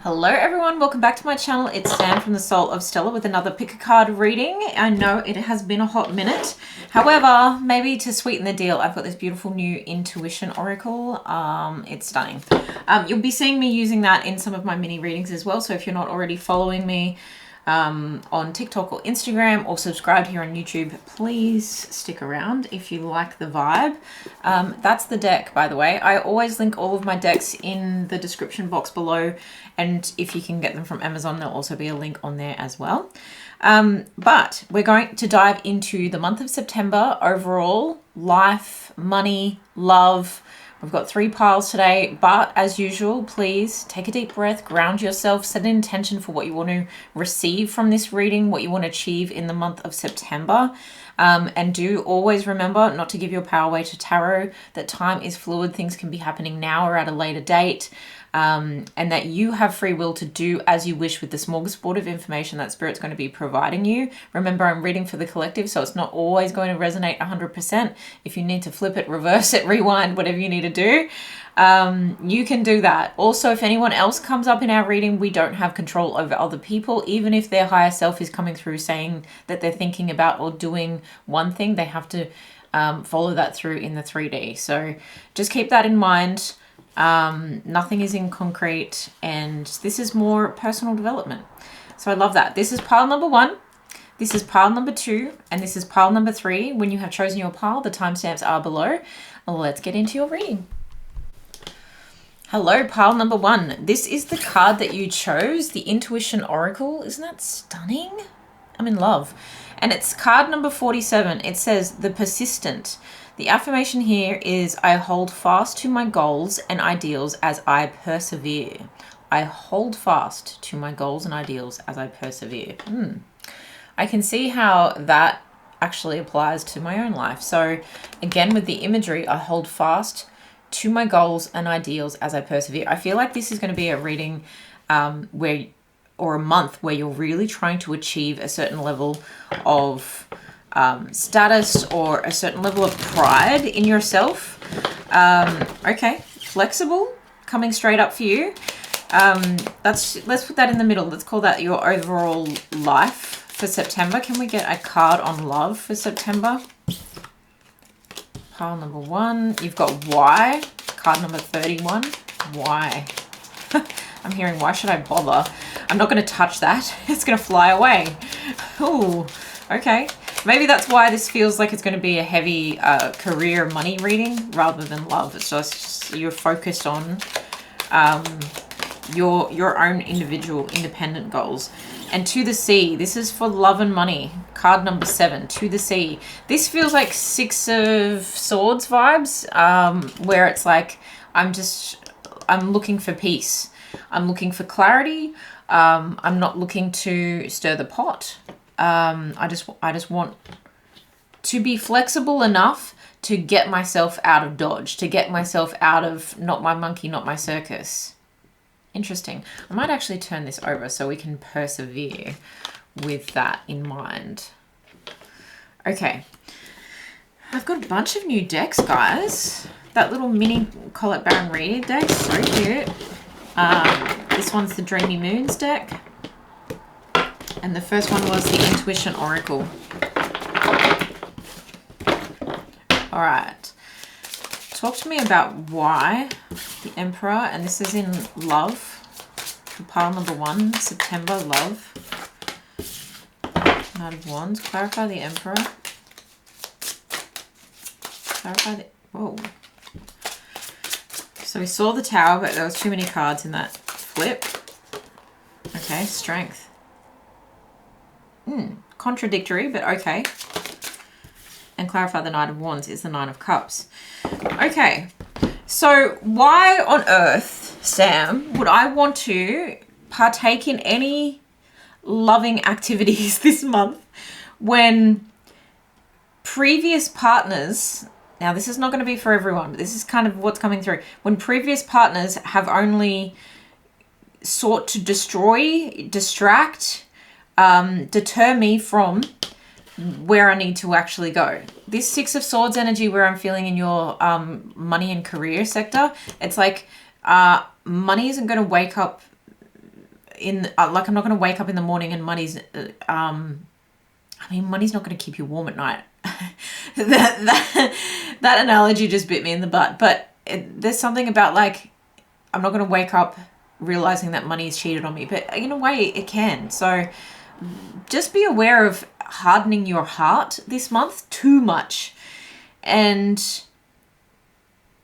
Hello everyone, welcome back to my channel. It's Sam from the Soul of Stella with another pick a card reading. I know it has been a hot minute. However, maybe to sweeten the deal, I've got this beautiful new intuition oracle. It's stunning. You'll be seeing me using that in some of my mini readings as well. So if you're not already following me on TikTok or Instagram or subscribed here on YouTube, please stick around if you like the vibe. That's the deck, by the way. I always link all of my decks in the description box below, and if you can get them from Amazon, there'll also be a link on there as well. But we're going to dive into the month of September overall, life, money, love. We've got 3 piles today, but as usual, please take a deep breath, ground yourself, set an intention for what you want to receive from this reading, what you want to achieve in the month of September. And do always remember not to give your power away to tarot, that time is fluid, things can be happening now or at a later date. And that you have free will to do as you wish with the smorgasbord of information that Spirit's going to be providing you. Remember, I'm reading for the collective, so it's not always going to resonate 100%. If you need to flip it, reverse it, rewind, whatever you need to do, you can do that. Also, if anyone else comes up in our reading, we don't have control over other people. Even if their higher self is coming through saying that they're thinking about or doing one thing, they have to follow that through in the 3D. So just keep that in mind. Nothing is in concrete, and this is more personal development. So I love that. This is pile number 1. This is pile number 2, and this is pile number 3. When you have chosen your pile, the timestamps are below. Let's get into your reading. Hello, pile number 1. This is the card that you chose, the Intuition Oracle. Isn't that stunning? I'm in love. And it's card number 47. It says, the persistent. The affirmation here is, I hold fast to my goals and ideals as I persevere. I hold fast to my goals and ideals as I persevere. I can see how that actually applies to my own life. So again, with the imagery, I hold fast to my goals and ideals as I persevere. I feel like this is going to be a reading or a month where you're really trying to achieve a certain level of status or a certain level of pride in yourself. Okay, flexible, coming straight up for you. Let's put that in the middle. Let's call that your overall life for September. Can we get a card on love for September? Pile number 1. You've got Y, card number 31. Why? I'm hearing, why should I bother? I'm not going to touch that. It's going to fly away. Ooh, okay. Maybe that's why this feels like it's going to be a heavy career money reading rather than love. It's just you're focused on your own individual independent goals. And to the sea, this is for love and money. Card number 7, to the sea. This feels like 6 of Swords vibes, where it's like I'm looking for peace. I'm looking for clarity. I'm not looking to stir the pot. I just want to be flexible enough to get myself out of Dodge, to get myself out of not my monkey, not my circus. Interesting. I might actually turn this over so we can persevere with that in mind. Okay. I've got a bunch of new decks, guys. That little mini Colette Baron-Reid deck, so cute. This one's the Dreamy Moons deck. And the first one was the Intuition Oracle. All right. Talk to me about why the Emperor, and this is in love. For pile number 1, September, love. Knight of Wands. Clarify the Emperor. Clarify the... Whoa. So we saw the Tower, but there was too many cards in that flip. Okay, Strength. Contradictory, but okay. And clarify the Knight of Wands is the 9 of Cups. Okay, so why on earth, Sam, would I want to partake in any loving activities this month when previous partners, now this is not going to be for everyone, but this is kind of what's coming through, when previous partners have only sought to destroy, distract, deter me from where I need to actually go. This 6 of Swords energy where I'm feeling in your money and career sector, it's like money isn't going to wake up like, I'm not going to wake up in the morning and money's, money's not going to keep you warm at night. that analogy just bit me in the butt. But there's something about, like, I'm not going to wake up realizing that money has cheated on me. But in a way, it can. So just be aware of hardening your heart this month too much. And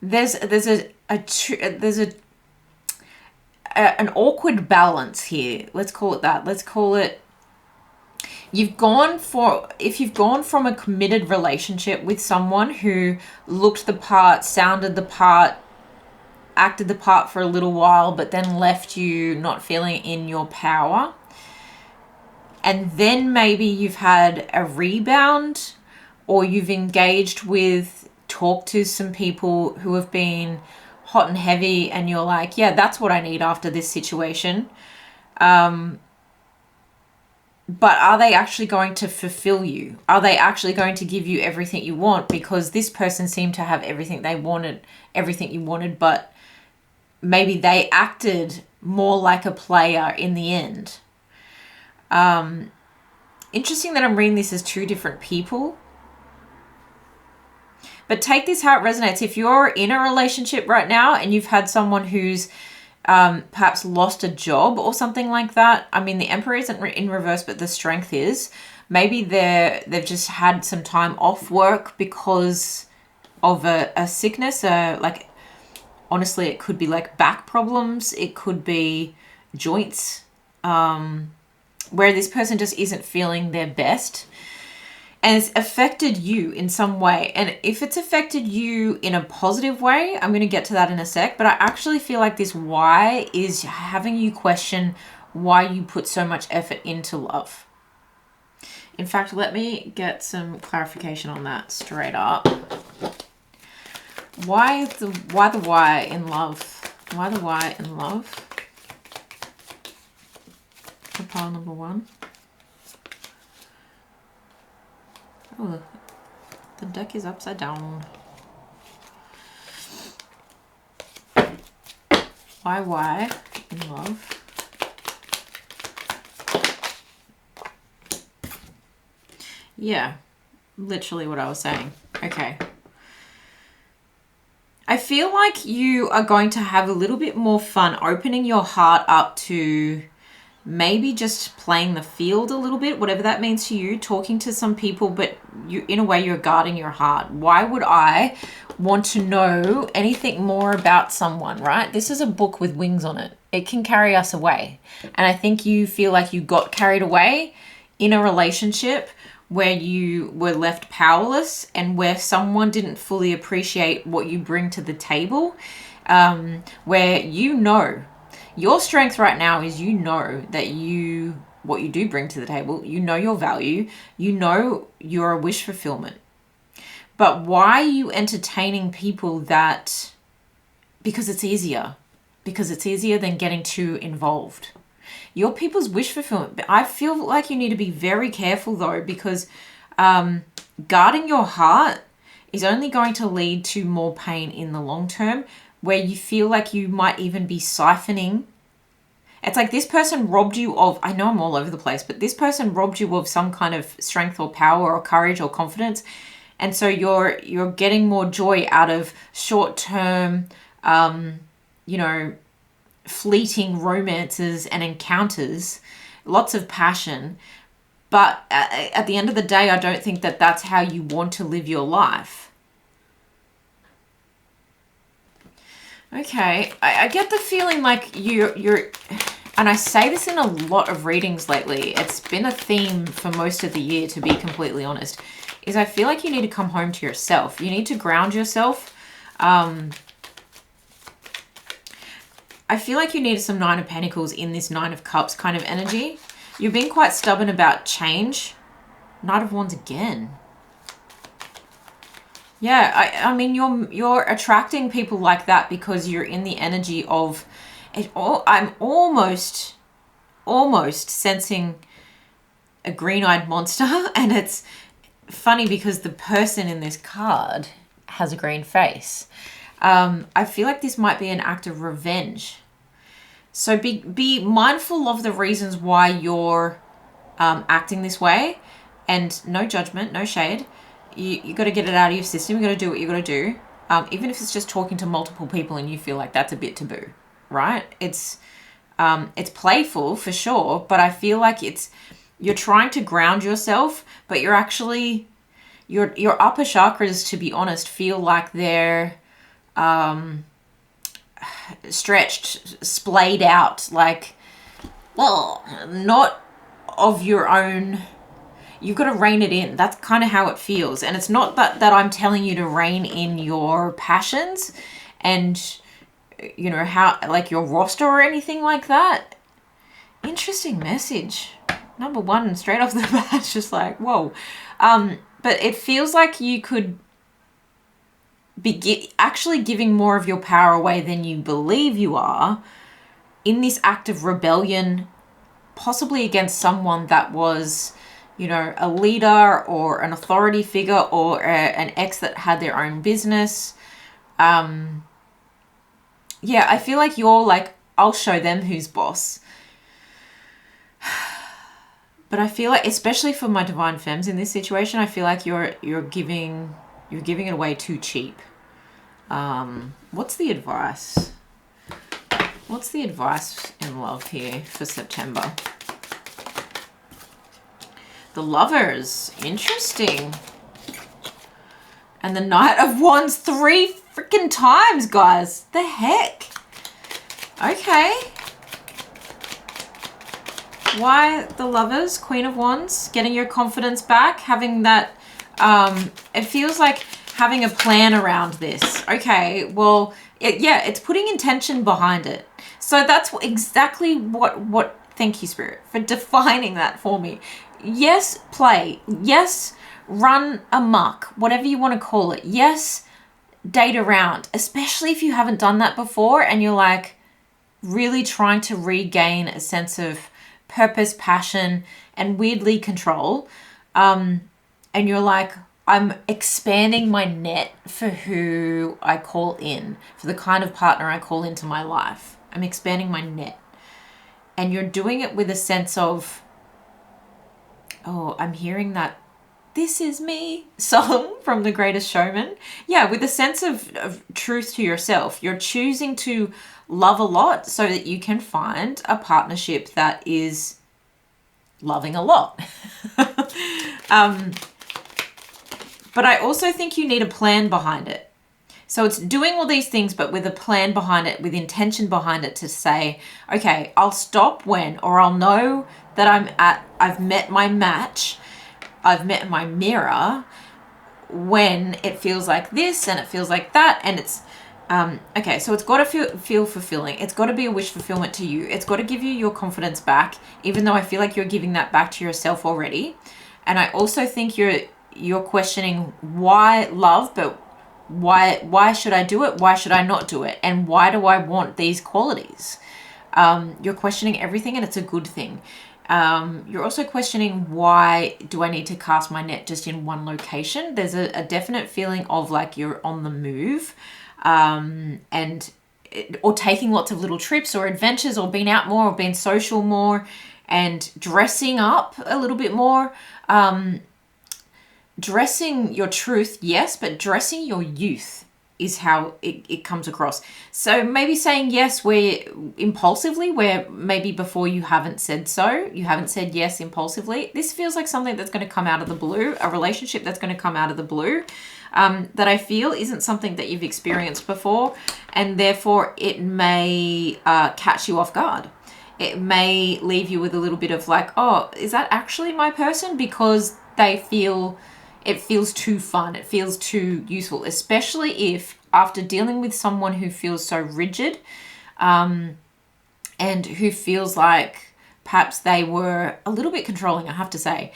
there's an awkward balance here. Let's call it that. Let's call it, if you've gone from a committed relationship with someone who looked the part, sounded the part, acted the part for a little while, but then left you not feeling in your power, and then maybe you've had a rebound, or you've engaged with, talked to some people who have been hot and heavy, and you're like, yeah, that's what I need after this situation. But are they actually going to fulfill you? Are they actually going to give you everything you want? Because this person seemed to have everything they wanted, everything you wanted, but maybe they acted more like a player in the end. Interesting that I'm reading this as two different people. But take this how it resonates. If you're in a relationship right now and you've had someone who's perhaps lost a job or something like that. I mean, the Emperor isn't in reverse, but the Strength is. Maybe they've just had some time off work because of a sickness. Like, honestly, it could be like back problems. It could be joints, where this person just isn't feeling their best. And it's affected you in some way. And if it's affected you in a positive way, I'm going to get to that in a sec. But I actually feel like this why is having you question why you put so much effort into love. In fact, let me get some clarification on that straight up. Why the why in love? Why the why in love? For pile number 1. Oh, the deck is upside down. Why in love? Yeah, literally what I was saying. Okay. I feel like you are going to have a little bit more fun opening your heart up to maybe just playing the field a little bit, whatever that means to you, talking to some people, but you, in a way, you're guarding your heart. Why would I want to know anything more about someone, right? This is a book with wings on it. It can carry us away. And I think you feel like you got carried away in a relationship where you were left powerless and where someone didn't fully appreciate what you bring to the table, where your strength right now is that what you do bring to the table, your value, you're a wish fulfillment. But why are you entertaining people because it's easier than getting too involved. Your people's wish fulfillment. I feel like you need to be very careful though, because guarding your heart is only going to lead to more pain in the long term, where you feel like you might even be siphoning. It's like this person robbed you of, I know I'm all over the place, but this person robbed you of some kind of strength or power or courage or confidence. And so you're getting more joy out of short-term, fleeting romances and encounters, lots of passion. But at the end of the day, I don't think that that's how you want to live your life. Okay, I get the feeling like you're, and I say this in a lot of readings lately, it's been a theme for most of the year, to be completely honest, is I feel like you need to come home to yourself. You need to ground yourself. I feel like you need some Nine of Pentacles in this Nine of Cups kind of energy. You're being quite stubborn about change. Knight of Wands again. Yeah, I mean, you're attracting people like that because you're in the energy of it. I'm almost sensing a green-eyed monster, and it's funny because the person in this card has a green face. I feel like this might be an act of revenge. So be mindful of the reasons why you're acting this way, and no judgment, no shade. You got to get it out of your system. You got to do what you got to do. Even if it's just talking to multiple people and you feel like that's a bit taboo, right? It's playful for sure, but I feel like you're trying to ground yourself, but you're actually, your upper chakras, to be honest, feel like they're stretched, splayed out, like, well, not of your own. You've got to rein it in. That's kind of how it feels. And it's not that I'm telling you to rein in your passions and, you know, how, like, your roster or anything like that. Interesting message. Number one, straight off the bat, it's just like, whoa. But it feels like you could be actually giving more of your power away than you believe you are in this act of rebellion, possibly against someone that was, you know, a leader or an authority figure, or an ex that had their own business. Yeah, I feel like you're like, I'll show them who's boss. But I feel like, especially for my divine femmes in this situation, I feel like you're giving it away too cheap. What's the advice? What's the advice in love here for September? The Lovers. Interesting. And the Knight of Wands 3 freaking times, guys. The heck? Okay. Why the Lovers? Queen of Wands. Getting your confidence back. Having that... it feels like having a plan around this. Okay, well, it's putting intention behind it. So that's exactly what... Thank you, Spirit, for defining that for me. Yes, play. Yes, run amok. Whatever you want to call it. Yes, date around. Especially if you haven't done that before and you're like really trying to regain a sense of purpose, passion, and weirdly control. And you're like, I'm expanding my net for who I call in, for the kind of partner I call into my life. I'm expanding my net. And you're doing it with a sense of, oh, I'm hearing that "This Is Me" song from The Greatest Showman. Yeah, with a sense of truth to yourself. You're choosing to love a lot so that you can find a partnership that is loving a lot. But I also think you need a plan behind it. So it's doing all these things, but with a plan behind it, with intention behind it, to say, okay, I'll stop when, or I'll know that I've met my match, I've met my mirror, when it feels like this and it feels like that. And it's, okay, so it's got to feel fulfilling. It's got to be a wish fulfillment to you. It's got to give you your confidence back, even though I feel like you're giving that back to yourself already. And I also think you're questioning why love, but why should I do it? Why should I not do it? And why do I want these qualities? You're questioning everything, and it's a good thing. You're also questioning, why do I need to cast my net just in one location? There's a definite feeling of like you're on the move, or taking lots of little trips or adventures, or being out more, or being social more, and dressing up a little bit more. Dressing your truth, yes, but dressing your youth is how it comes across. So maybe saying yes where impulsively, where maybe before you haven't said so, you haven't said yes impulsively. This feels like something that's going to come out of the blue, a relationship that's going to come out of the blue, that I feel isn't something that you've experienced before, and therefore it may catch you off guard. It may leave you with a little bit of like, oh, is that actually my person? Because it feels too fun. It feels too useful, especially if after dealing with someone who feels so rigid, and who feels like perhaps they were a little bit controlling, I have to say.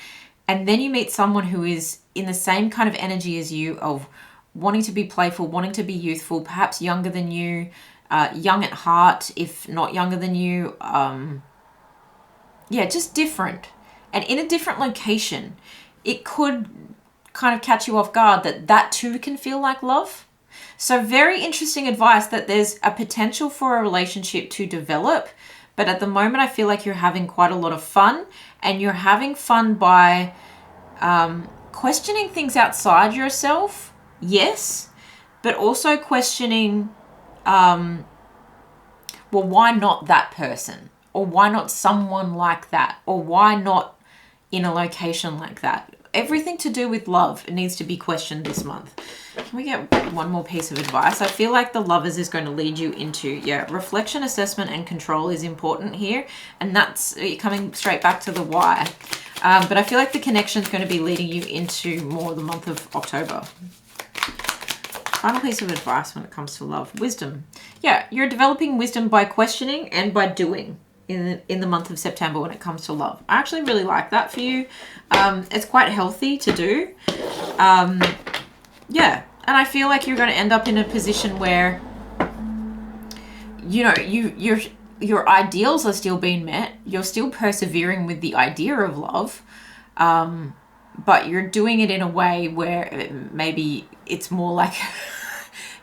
And then you meet someone who is in the same kind of energy as you, of wanting to be playful, wanting to be youthful, perhaps younger than you, young at heart, if not younger than you. Yeah, just different. And in a different location. It could kind of catch you off guard that too can feel like love. So very interesting advice that there's a potential for a relationship to develop, but at the moment I feel like you're having quite a lot of fun, and you're having fun by questioning things outside yourself, yes, but also questioning, well, why not that person? Or why not someone like that? Or why not in a location like that? Everything to do with love needs to be questioned this month. Can we get one more piece of advice? I feel like the Lovers is going to lead you into, reflection, assessment, and control is important here. And that's coming straight back to the why. But I feel like the connection is going to be leading you into more the month of October. Final piece of advice when it comes to love. Wisdom. Yeah, you're developing wisdom by questioning and by doing in the month of September when it comes to love. I actually really like that for you. It's quite healthy to do. Yeah, and I feel like you're going to end up in a position where, you know, your ideals are still being met. You're still persevering with the idea of love, but you're doing it in a way where maybe it's more like,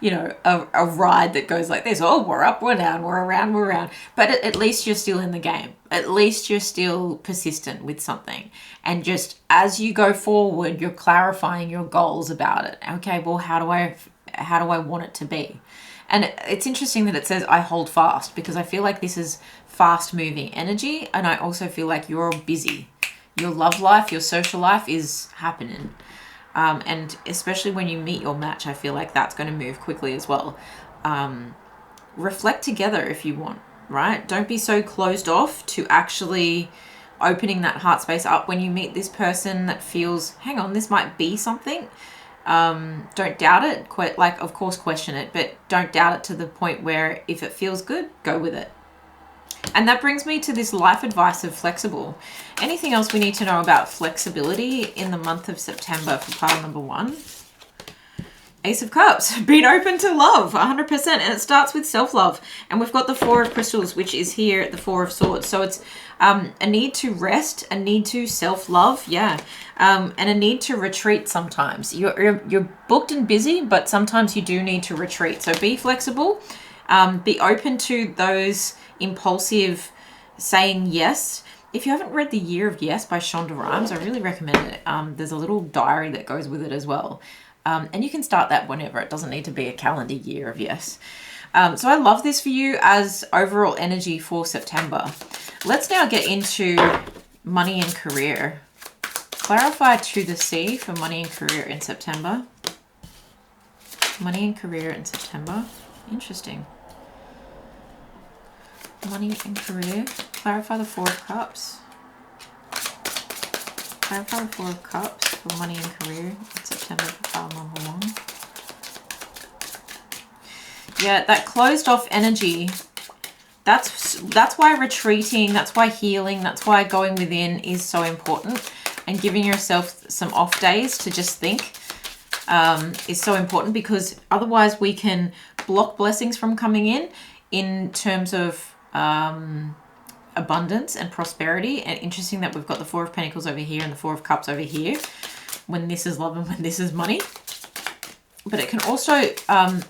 you know, a ride that goes like this. Oh, we're up, we're down, we're around, we're around. But at least you're still in the game. At least you're still persistent with something. And just as you go forward, you're clarifying your goals about it. Okay, well, how do I want it to be? And it's interesting that it says I hold fast, because I feel like this is fast moving energy. And I also feel like you're busy. Your love life, your social life is happening. And especially when you meet your match, I feel like that's going to move quickly as well. Reflect together if you want, right? Don't be so closed off to actually opening that heart space up when you meet this person that feels, hang on, this might be something. Don't doubt it. Like, of course, question it, but don't doubt it to the point where if it feels good, go with it. And that brings me to this life advice of flexible. Anything else we need to know about flexibility in the month of September for pile number 1? Ace of Cups, being open to love, 100%. And it starts with self-love. And we've got the Four of Crystals, which is here at the Four of Swords. So it's a need to rest, a need to self-love, and a need to retreat sometimes. You're booked and busy, but sometimes you do need to retreat. So be flexible, be open to those impulsive saying yes. If you haven't read The Year of Yes by Shonda Rhimes, I really recommend it. There's a little diary that goes with it as well. And you can start that whenever. It doesn't need to be a calendar year of yes. So I love this for you as overall energy for September. Let's now get into money and career. Clarify to the sea for money and career in September. Money and career in September. Interesting. Money and career. Clarify the Four of Cups. Clarify the Four of Cups for money and career in September for pile number 1. Yeah, that closed off energy. That's why retreating, that's why healing, that's why going within is so important. And giving yourself some off days to just think is so important, because otherwise we can block blessings from coming in terms of abundance and prosperity. And interesting that we've got the Four of Pentacles over here and the Four of Cups over here when this is love and when this is money. But it can also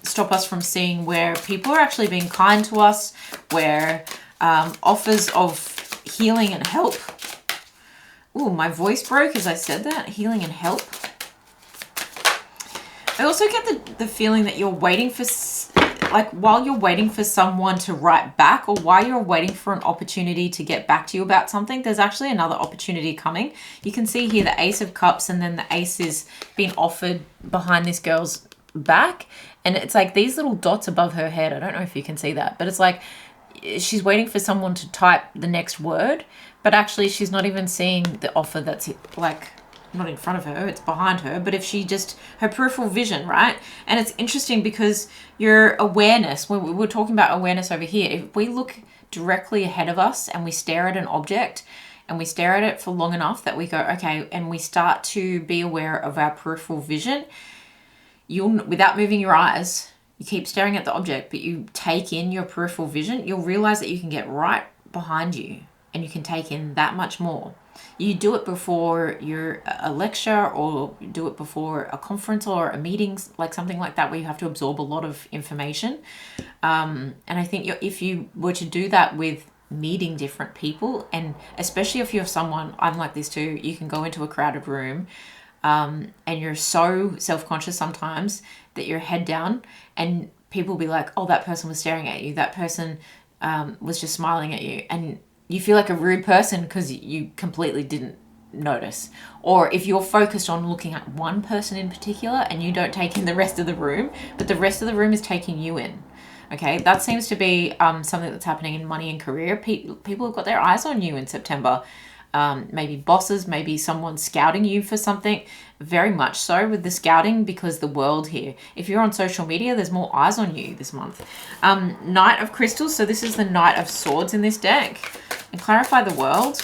stop us from seeing where people are actually being kind to us, where offers of healing and help. Ooh, my voice broke as I said that. Healing and help. I also get the feeling that you're waiting for, like, while you're waiting for someone to write back, or while you're waiting for an opportunity to get back to you about something, there's actually another opportunity coming. You can see here the Ace of Cups, and then the Ace is being offered behind this girl's back. And it's like these little dots above her head. I don't know if you can see that, but it's like she's waiting for someone to type the next word, but actually she's not even seeing the offer that's like not in front of her, it's behind her. But if she just, her peripheral vision, right? And it's interesting because your awareness, when we were talking about awareness over here, if we look directly ahead of us and we stare at an object and we stare at it for long enough that we go, okay, and we start to be aware of our peripheral vision, you'll, without moving your eyes, you keep staring at the object, but you take in your peripheral vision, you'll realize that you can get right behind you and you can take in that much more. You do it before a lecture, or do it before a conference or a meeting, like something like that, where you have to absorb a lot of information. And I think if you were to do that with meeting different people, and especially if you're someone, I'm like this too, you can go into a crowded room and you're so self-conscious sometimes that you're head down, and people will be like, oh, that person was staring at you, that person was just smiling at you, and you feel like a rude person because you completely didn't notice. Or if you're focused on looking at one person in particular and you don't take in the rest of the room, but the rest of the room is taking you in. Okay, that seems to be something that's happening in money and career. People have got their eyes on you in September. Maybe bosses, maybe someone scouting you for something. Very much so with the scouting, because the world here, if you're on social media, there's more eyes on you this month. Knight of Crystals, so this is the Knight of Swords in this deck. And clarify the world.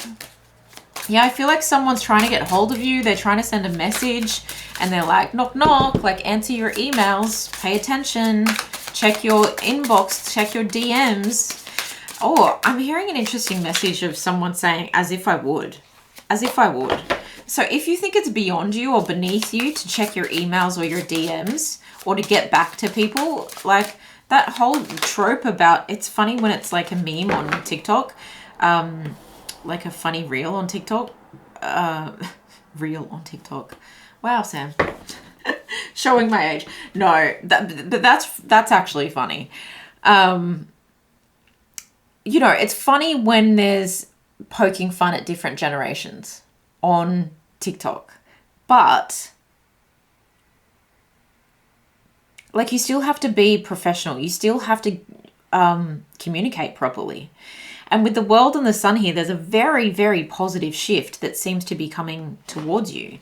Yeah, I feel like someone's trying to get hold of you. They're trying to send a message and they're like, knock, knock, like answer your emails, pay attention, check your inbox, check your DMs. Oh, I'm hearing an interesting message of someone saying, as if I would. As if I would. So if you think it's beyond you or beneath you to check your emails or your DMs or to get back to people, like that whole trope about, it's funny when it's like a meme on TikTok, like a funny reel on TikTok. Reel on TikTok. Wow, Sam. Showing my age. No, that's actually funny. You know, it's funny when there's poking fun at different generations on TikTok, but like you still have to be professional. You still have to communicate properly. And with the world and the sun here, there's a very, very positive shift that seems to be coming towards you.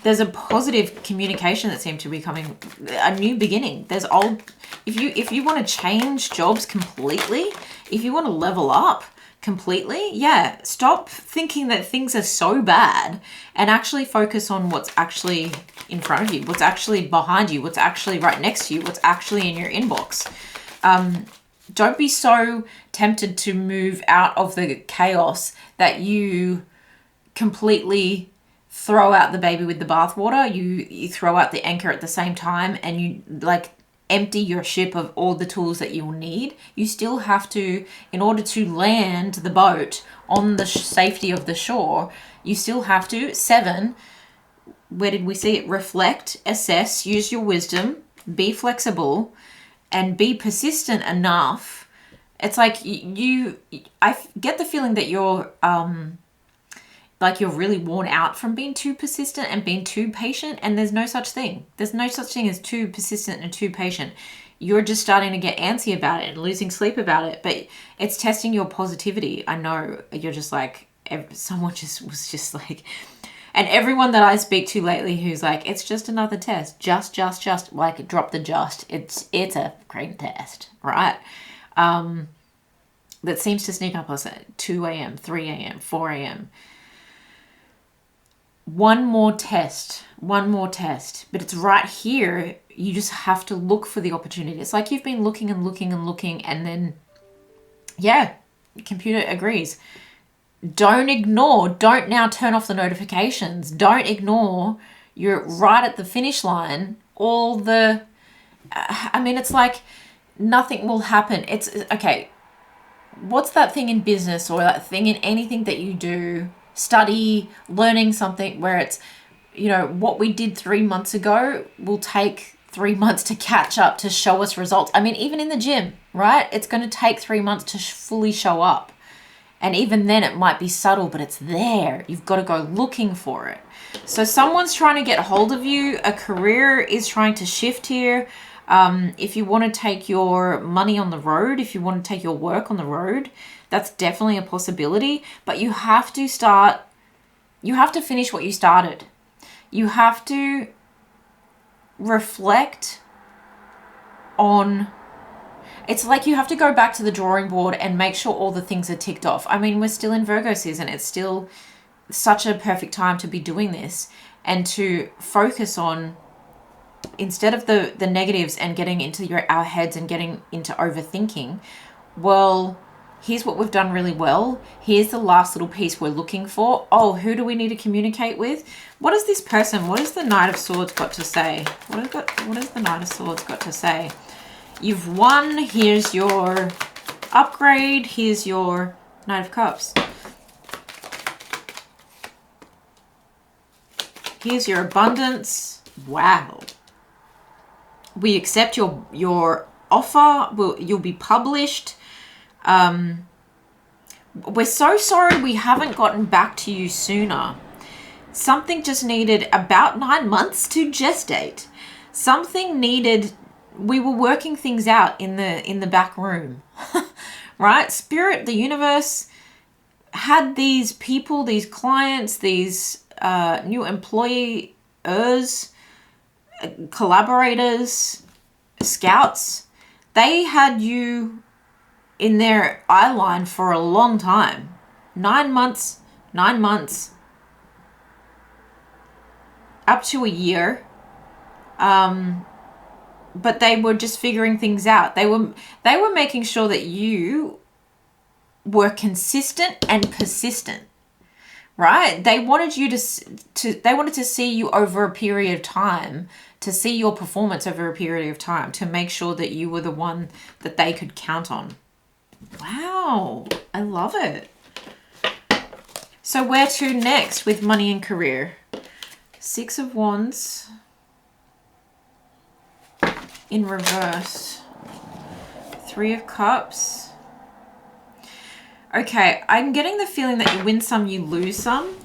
There's a positive communication that seems to be coming, a new beginning. There's old, if you want to change jobs completely, if you want to level up completely, yeah, stop thinking that things are so bad and actually focus on what's actually in front of you, what's actually behind you, what's actually right next to you, what's actually in your inbox. Don't be so tempted to move out of the chaos that you completely throw out the baby with the bathwater. You throw out the anchor at the same time, and you like empty your ship of all the tools that you will need. You still have to, in order to land the boat on the safety of the shore, you still have to, 7, where did we see it? Reflect, assess, use your wisdom, be flexible, and be persistent enough. It's like I get the feeling that you're like you're really worn out from being too persistent and being too patient, and there's no such thing. There's no such thing as too persistent and too patient. You're just starting to get antsy about it and losing sleep about it, but it's testing your positivity. I know you're just like, someone just was just like, and everyone that I speak to lately who's like, it's just another test, just, like drop the just. It's a great test, right? That seems to sneak up us at 2 a.m., 3 a.m., 4 a.m. One more test, but it's right here. You just have to look for the opportunity. It's like you've been looking and looking and looking, and then, yeah, the computer agrees. Don't ignore, don't now turn off the notifications. Don't ignore, you're right at the finish line. All the, I mean, it's like nothing will happen. It's, okay, what's that thing in business or that thing in anything that you do, study, learning something where it's, you know, what we did 3 months ago will take 3 months to catch up, to show us results. I mean, even in the gym, right? It's going to take 3 months to fully show up. And even then it might be subtle, but it's there. You've got to go looking for it. So someone's trying to get hold of you. A career is trying to shift here. If you want to take your money on the road, if you want to take your work on the road, that's definitely a possibility. But you have to finish what you started. You have to reflect on, it's like you have to go back to the drawing board and make sure all the things are ticked off. I mean, we're still in Virgo season. It's still such a perfect time to be doing this and to focus on, instead of the negatives and getting into our heads and getting into overthinking, well, Here's what we've done really well. Here's the last little piece we're looking for. Oh, who do we need to communicate with? What is this person? What has the Knight of Swords got to say? What has the Knight of Swords got to say? You've won. Here's your upgrade. Here's your Knight of Cups. Here's your abundance. Wow. We accept your offer. You'll be published. We're so sorry we haven't gotten back to you sooner. Something just needed about 9 months to gestate. Something needed, we were working things out in the back room. Right? Spirit, the universe had these people, these clients, these new employers, collaborators, scouts. They had you in their eye line for a long time. 9 months, up to a year. But they were just figuring things out. They were making sure that you were consistent and persistent, right? They wanted you they wanted to see you over a period of time, to see your performance over a period of time, to make sure that you were the one that they could count on. Wow, I love it. So where to next with money and career? 6 of Wands in reverse. 3 of Cups. Okay, I'm getting the feeling that you win some, you lose some.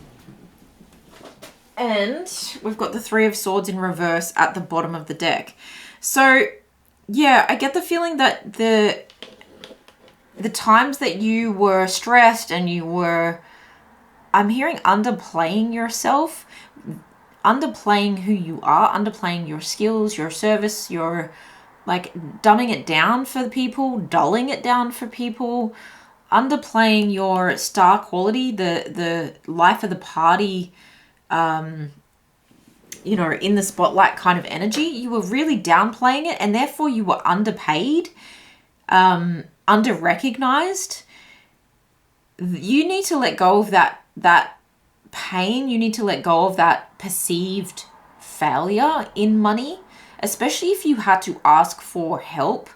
And we've got the 3 of Swords in reverse at the bottom of the deck. So, yeah, I get the feeling that the times that you were stressed and you were, I'm hearing underplaying yourself, underplaying who you are, underplaying your skills, your service, your, like, dumbing it down for the people, dulling it down for people, underplaying your star quality, the life of the party, you know, in the spotlight kind of energy. You were really downplaying it, and therefore you were underpaid, under-recognized. You need to let go of that pain. You need to let go of that perceived failure in money, especially if you had to ask for help,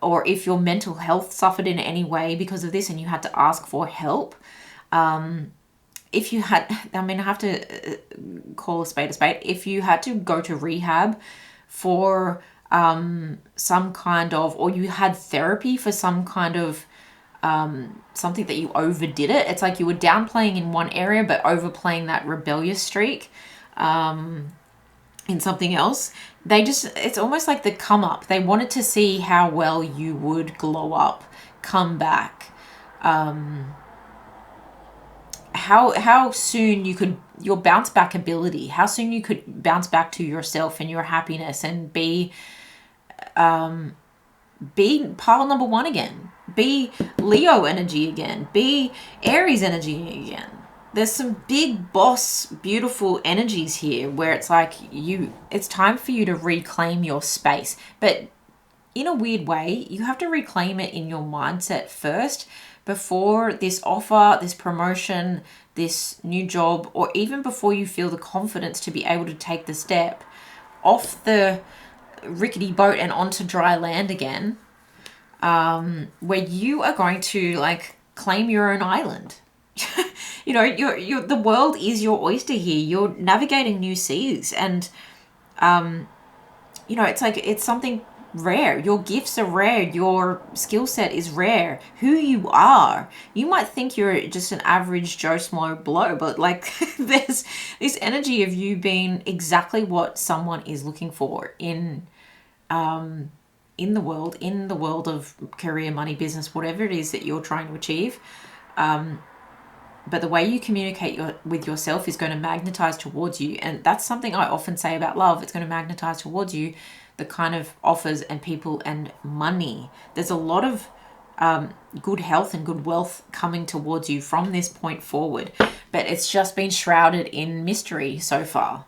or if your mental health suffered in any way because of this and you had to ask for help. If you had, I mean, I have to call a spade a spade. If you had to go to rehab for some kind of, or you had therapy for some kind of something that you overdid it. It's like you were downplaying in one area, but overplaying that rebellious streak in something else. It's almost like the come up. They wanted to see how well you would glow up, come back. How soon you could, your bounce back ability, how soon you could bounce back to yourself and your happiness and be pile number 1 again, be Leo energy again, be Aries energy again. There's some big boss, beautiful energies here where it's like it's time for you to reclaim your space. But in a weird way, you have to reclaim it in your mindset first before this offer, this promotion, this new job, or even before you feel the confidence to be able to take the step off the rickety boat and onto dry land again, where you are going to, like, claim your own island. You know, the world is your oyster here. You're navigating new seas, and you know, it's like, it's something rare. Your gifts are rare. Your skill set is rare. Who you are, you might think you're just an average Joe Schmo blow, but like there's this energy of you being exactly what someone is looking for in the world of career, money, business, whatever it is that you're trying to achieve. But the way you communicate with yourself is going to magnetize towards you. And that's something I often say about love. It's going to magnetize towards you the kind of offers and people and money. There's a lot of good health and good wealth coming towards you from this point forward. But it's just been shrouded in mystery so far.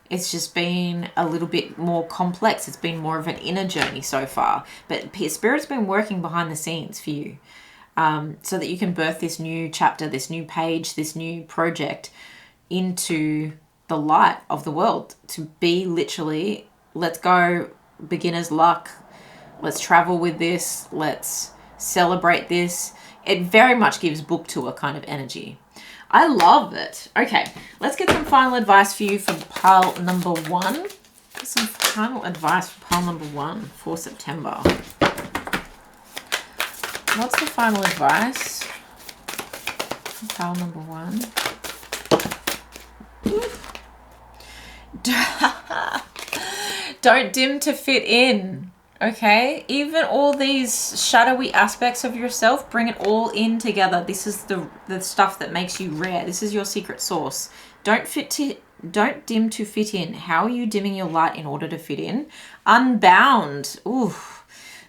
It's just been a little bit more complex. It's been more of an inner journey so far. But Spirit's been working behind the scenes for you. so that you can birth this new chapter, this new page, this new project into the light of the world, to be literally, let's go beginner's luck, let's travel with this, let's celebrate this. It very much gives book tour kind of energy. I love it. Okay, let's get some final advice for you for pile number 1. Some final advice for pile number 1 for September. What's the final advice for pile number 1? Don't dim to fit in. Okay, even all these shadowy aspects of yourself, bring it all in together. This is the stuff that makes you rare. This is your secret sauce. Don't dim to fit in. How are you dimming your light in order to fit in? Unbound. Ooh,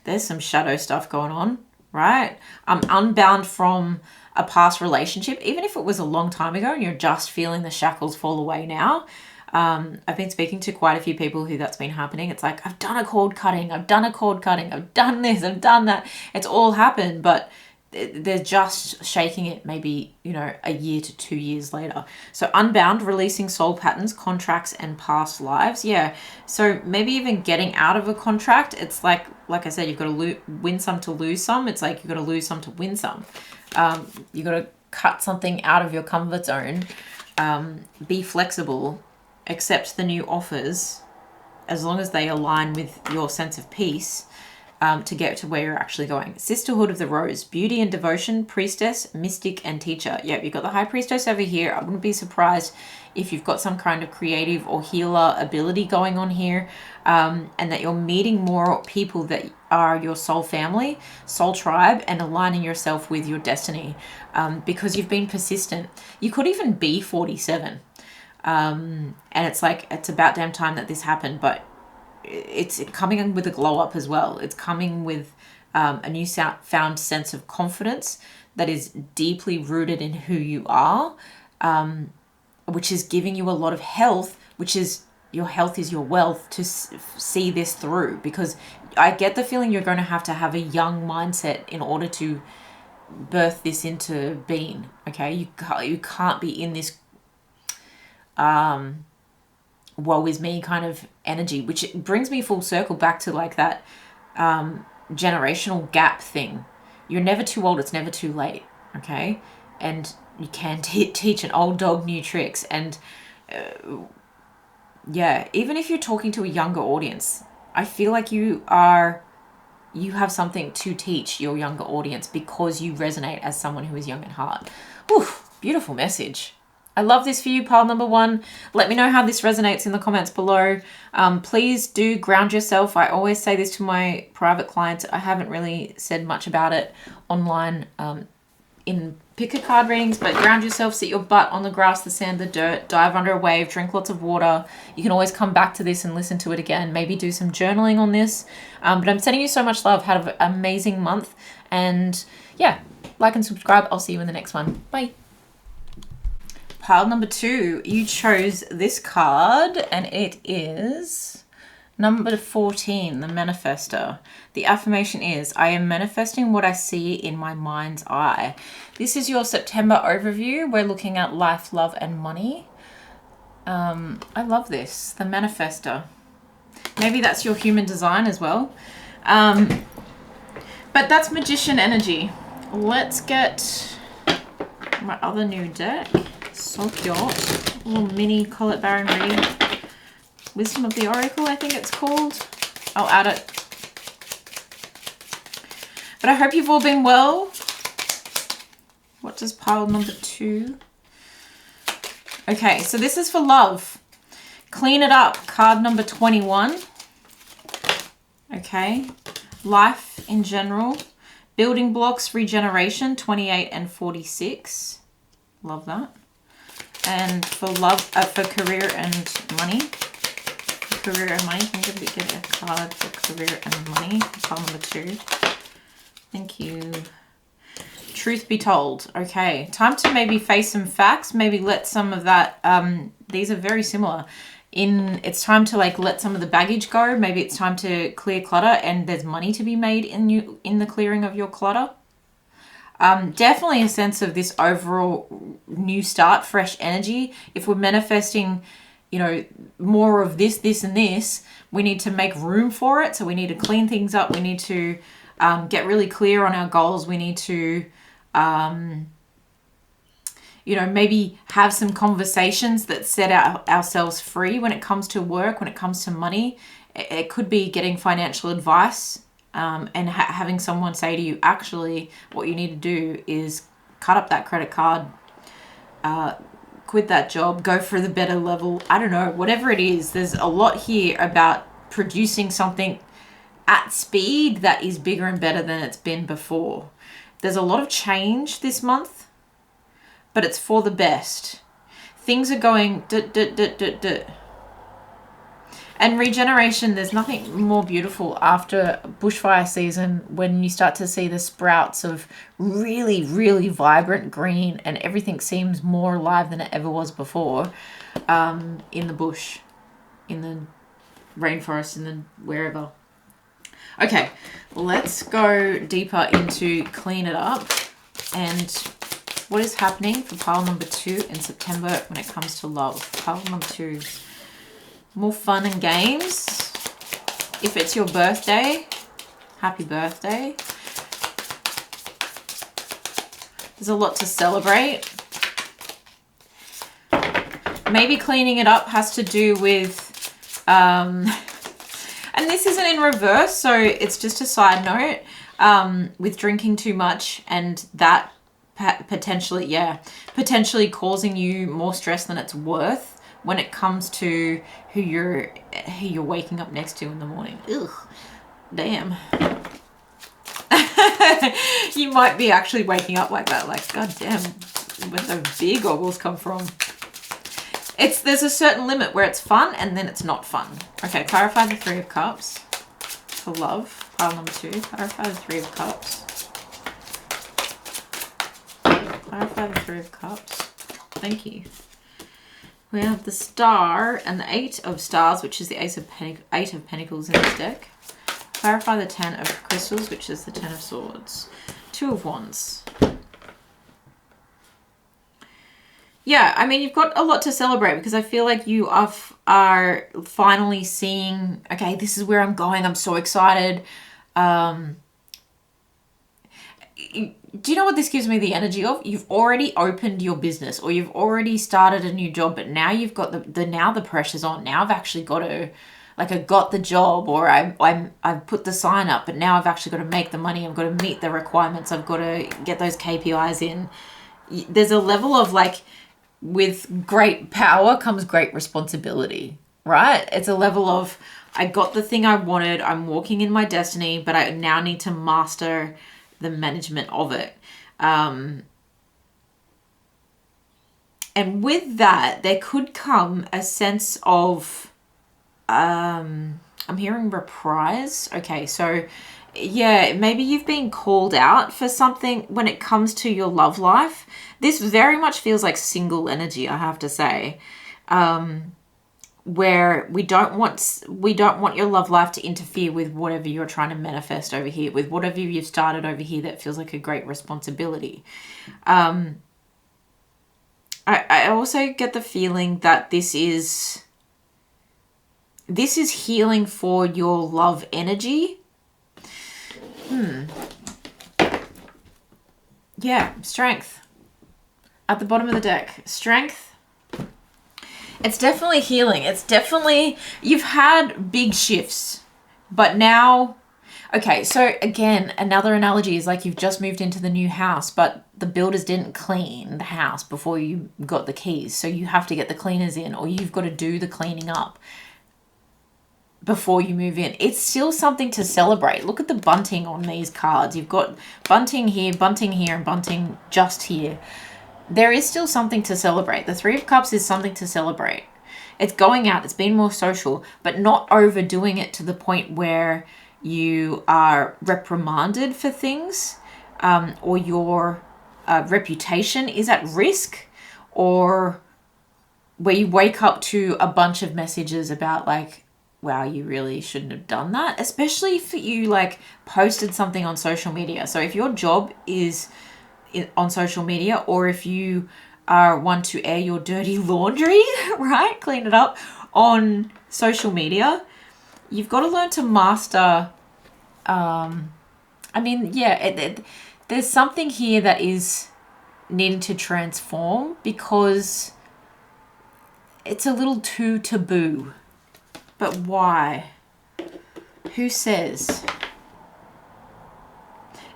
there's some shadow stuff going on, right? Unbound from a past relationship, even if it was a long time ago and you're just feeling the shackles fall away now. I've been speaking to quite a few people who that's been happening. It's like, I've done a cord cutting, I've done a cord cutting, I've done this, I've done that. It's all happened, but they're just shaking it maybe, you know, a year to 2 years later. So unbound, releasing soul patterns, contracts, and past lives. Yeah. So maybe even getting out of a contract. It's like I said, you've got to win some to lose some. It's like you've got to lose some to win some. You've got to cut something out of your comfort zone. Be flexible. Accept the new offers as long as they align with your sense of peace, to get to where you're actually going. Sisterhood of the Rose, beauty and devotion, priestess, mystic, and teacher. Yep, you've got the high priestess over here. I wouldn't be surprised if you've got some kind of creative or healer ability going on here, and that you're meeting more people that are your soul family, soul tribe, and aligning yourself with your destiny, because you've been persistent. You could even be 47. And it's like, it's about damn time that this happened, but it's coming in with a glow up as well. It's coming with a new found sense of confidence that is deeply rooted in who you are, which is giving you a lot of health, which is, your health is your wealth, to see this through. Because I get the feeling you're going to have a young mindset in order to birth this into being. Okay, you can't be in this woe is me kind of energy, which brings me full circle back to like that generational gap thing. You're never too old, it's never too late. Okay, and you can teach an old dog new tricks. And yeah, even if you're talking to a younger audience, I feel like you have something to teach your younger audience because you resonate as someone who is young at heart. Oof, beautiful message. I love this for you, pile number 1. Let me know how this resonates in the comments below. Please do ground yourself. I always say this to my private clients. I haven't really said much about it online in pick a card readings, but ground yourself, sit your butt on the grass, the sand, the dirt, dive under a wave, drink lots of water. You can always come back to this and listen to it again. Maybe do some journaling on this. But I'm sending you so much love. Have an amazing month. And yeah, like and subscribe. I'll see you in the next one. Bye. Pile number 2, you chose this card, and it is number 14, the Manifester. The affirmation is, I am manifesting what I see in my mind's eye. This is your September overview. We're looking at life, love, and money. I love this, the Manifester. Maybe that's your human design as well. But that's magician energy. Let's get my other new deck. So cute. A little mini Colette Baron-Reid. Wisdom of the Oracle, I think it's called. I'll add it. But I hope you've all been well. What does pile number 2? Okay, so this is for love. Clean it up, card number 21. Okay. Life in general. Building blocks, regeneration, 28 and 46. Love that. And for love, for career and money. Career and money. I'm going to get a card for career and money. Pile number 2. Thank you. Truth be told. Okay. Time to maybe face some facts. Maybe let some of that, these are very similar. It's time to like let some of the baggage go. Maybe it's time to clear clutter, and there's money to be made in the clearing of your clutter. Definitely a sense of this overall new start, fresh energy. If we're manifesting, you know, more of this, this, and this, we need to make room for it. So we need to clean things up. We need to get really clear on our goals. We need to, you know, maybe have some conversations that set ourselves free when it comes to work, when it comes to money. It could be getting financial advice and having someone say to you, actually, what you need to do is cut up that credit card, quit that job, go for the better level. I don't know, whatever it is. There's a lot here about producing something at speed that is bigger and better than it's been before. There's a lot of change this month, but it's for the best. Things are going and regeneration. There's nothing more beautiful after bushfire season when you start to see the sprouts of really, really vibrant green and everything seems more alive than it ever was before, in the bush, in the rainforest, in the wherever. Okay, let's go deeper into clean it up and what is happening for pile number 2 in September when it comes to love. Pile number 2. More fun and games. If it's your birthday, happy birthday. There's a lot to celebrate. Maybe cleaning it up has to do with, and this isn't in reverse, so it's just a side note, with drinking too much and that potentially causing you more stress than it's worth. When it comes to who you're waking up next to in the morning. Ugh, damn. You might be actually waking up like that. Like, god damn, where the beer goggles come from. There's a certain limit where it's fun and then it's not fun. Okay, clarify the 3 of Cups for love. Pile number 2. Clarify the 3 of Cups. Clarify the 3 of Cups. Thank you. We have the Star and the 8 of Stars, which is the Eight of Pentacles in this deck. Clarify the 10 of Crystals, which is the 10 of Swords. 2 of Wands. Yeah, I mean, you've got a lot to celebrate because I feel like you are finally seeing, okay, this is where I'm going. I'm so excited. Do you know what this gives me the energy of? You've already opened your business or you've already started a new job, but now you've got now the pressure's on. Now I've actually got to, like, I got the job or I've put the sign up, but now I've actually got to make the money. I've got to meet the requirements. I've got to get those KPIs in. There's a level of, like, with great power comes great responsibility, right? It's a level of, I got the thing I wanted. I'm walking in my destiny, but I now need to master the management of it. And with that, there could come a sense of, I'm hearing reprise. Okay, so yeah, maybe you've been called out for something when it comes to your love life. This very much feels like single energy, I have to say. Where we don't want your love life to interfere with whatever you're trying to manifest over here, with whatever you've started over here that feels like a great responsibility. I also get the feeling that this is healing for your love energy. Yeah, strength. At the bottom of the deck, strength. It's definitely healing. It's definitely, you've had big shifts, but now, okay, so again, another analogy is like you've just moved into the new house, but the builders didn't clean the house before you got the keys. So you have to get the cleaners in, or you've got to do the cleaning up before you move in. It's still something to celebrate. Look at the bunting on these cards. You've got bunting here, and bunting just here. There is still something to celebrate. The 3 of Cups is something to celebrate. It's going out. It's been more social, but not overdoing it to the point where you are reprimanded for things, or your reputation is at risk, or where you wake up to a bunch of messages about, like, wow, you really shouldn't have done that, especially if you, like, posted something on social media. So if your job is on social media, or if you are one to air your dirty laundry, right? Clean it up on social media. You've got to learn to master. I mean, yeah, there's something here that is needing to transform because it's a little too taboo. But why? Who says?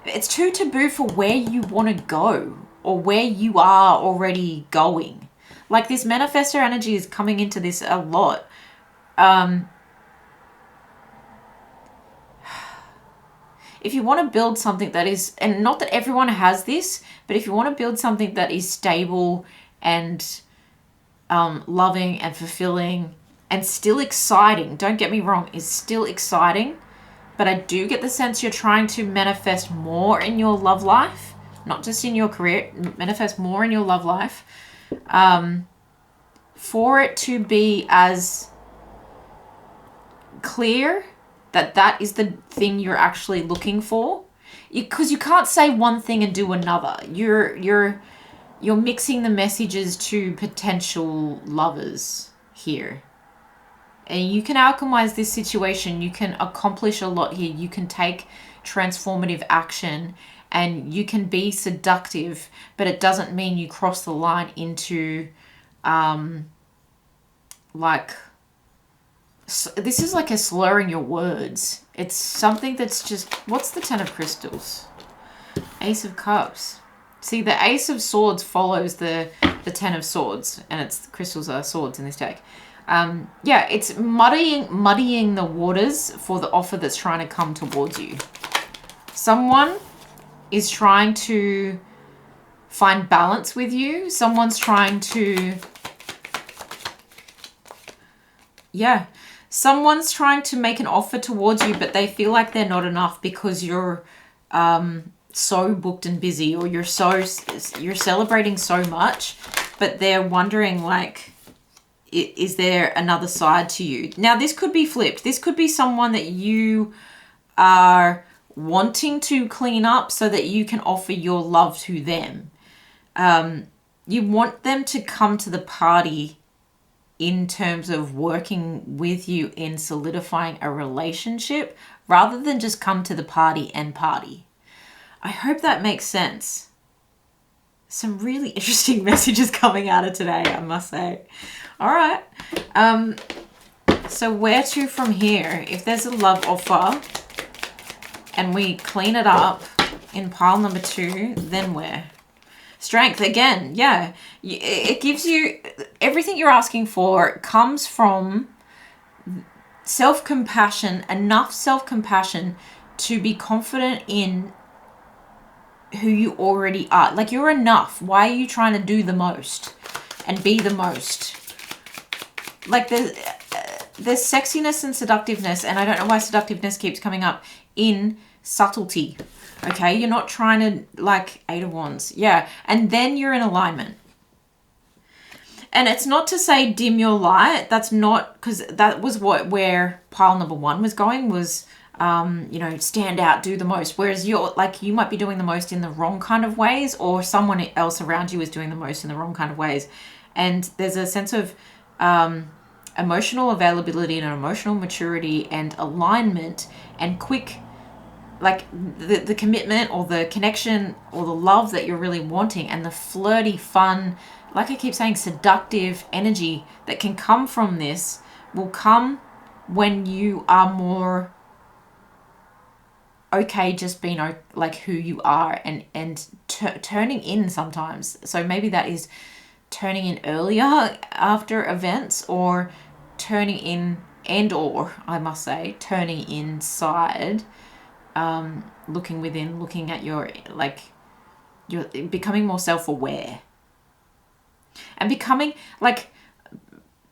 It's too taboo for where you want to go or where you are already going. Like this manifestor energy is coming into this a lot. If you want to build something that is, and not that everyone has this, but if you want to build something that is stable and loving and fulfilling and still exciting, don't get me wrong, is still exciting, but I do get the sense you're trying to manifest more in your love life, not just in your career, manifest more in your love life, for it to be as clear that that is the thing you're actually looking for, because you can't say one thing and do another. You're mixing the messages to potential lovers here, and you can alchemize this situation. You can accomplish a lot here. You can take transformative action, and you can be seductive, but it doesn't mean you cross the line into like. This is like a slurring your words. It's something that's just... What's the Ten of Crystals? Ace of Cups. See, the Ace of Swords follows the Ten of Swords. And it's... Crystals are swords in this deck. Yeah, it's muddying the waters for the offer that's trying to come towards you. Someone is trying to find balance with you. Someone's trying to... Yeah. Someone's trying to make an offer towards you, but they feel like they're not enough because you're so booked and busy, or you're celebrating so much, but they're wondering, like, is there another side to you? Now, this could be flipped. This could be someone that you are wanting to clean up so that you can offer your love to them. You want them to come to the party in terms of working with you in solidifying a relationship rather than just come to the party and party. I hope that makes sense. Some really interesting messages coming out of today, I must say. All right. So where to from here? If there's a love offer and we clean it up in pile number 2, then where? Strength, again, yeah. It gives you... Everything you're asking for comes from self-compassion, enough self-compassion to be confident in who you already are. Like, you're enough. Why are you trying to do the most and be the most? Like, there's sexiness and seductiveness, and I don't know why seductiveness keeps coming up, in subtlety. Okay, you're not trying to, like, 8 of Wands. Yeah, and then you're in alignment. And it's not to say dim your light. That's not, because that was where pile number 1 was going, was, you know, stand out, do the most. Whereas you're, like, you might be doing the most in the wrong kind of ways, or someone else around you is doing the most in the wrong kind of ways. And there's a sense of emotional availability and emotional maturity and alignment and quick... like the commitment or the connection or the love that you're really wanting, and the flirty, fun, like I keep saying, seductive energy that can come from this will come when you are more okay just being like who you are and turning in sometimes. So maybe that is turning in earlier after events, or turning in, and or I must say turning inside. Looking within, looking at your, like, you're becoming more self-aware and becoming like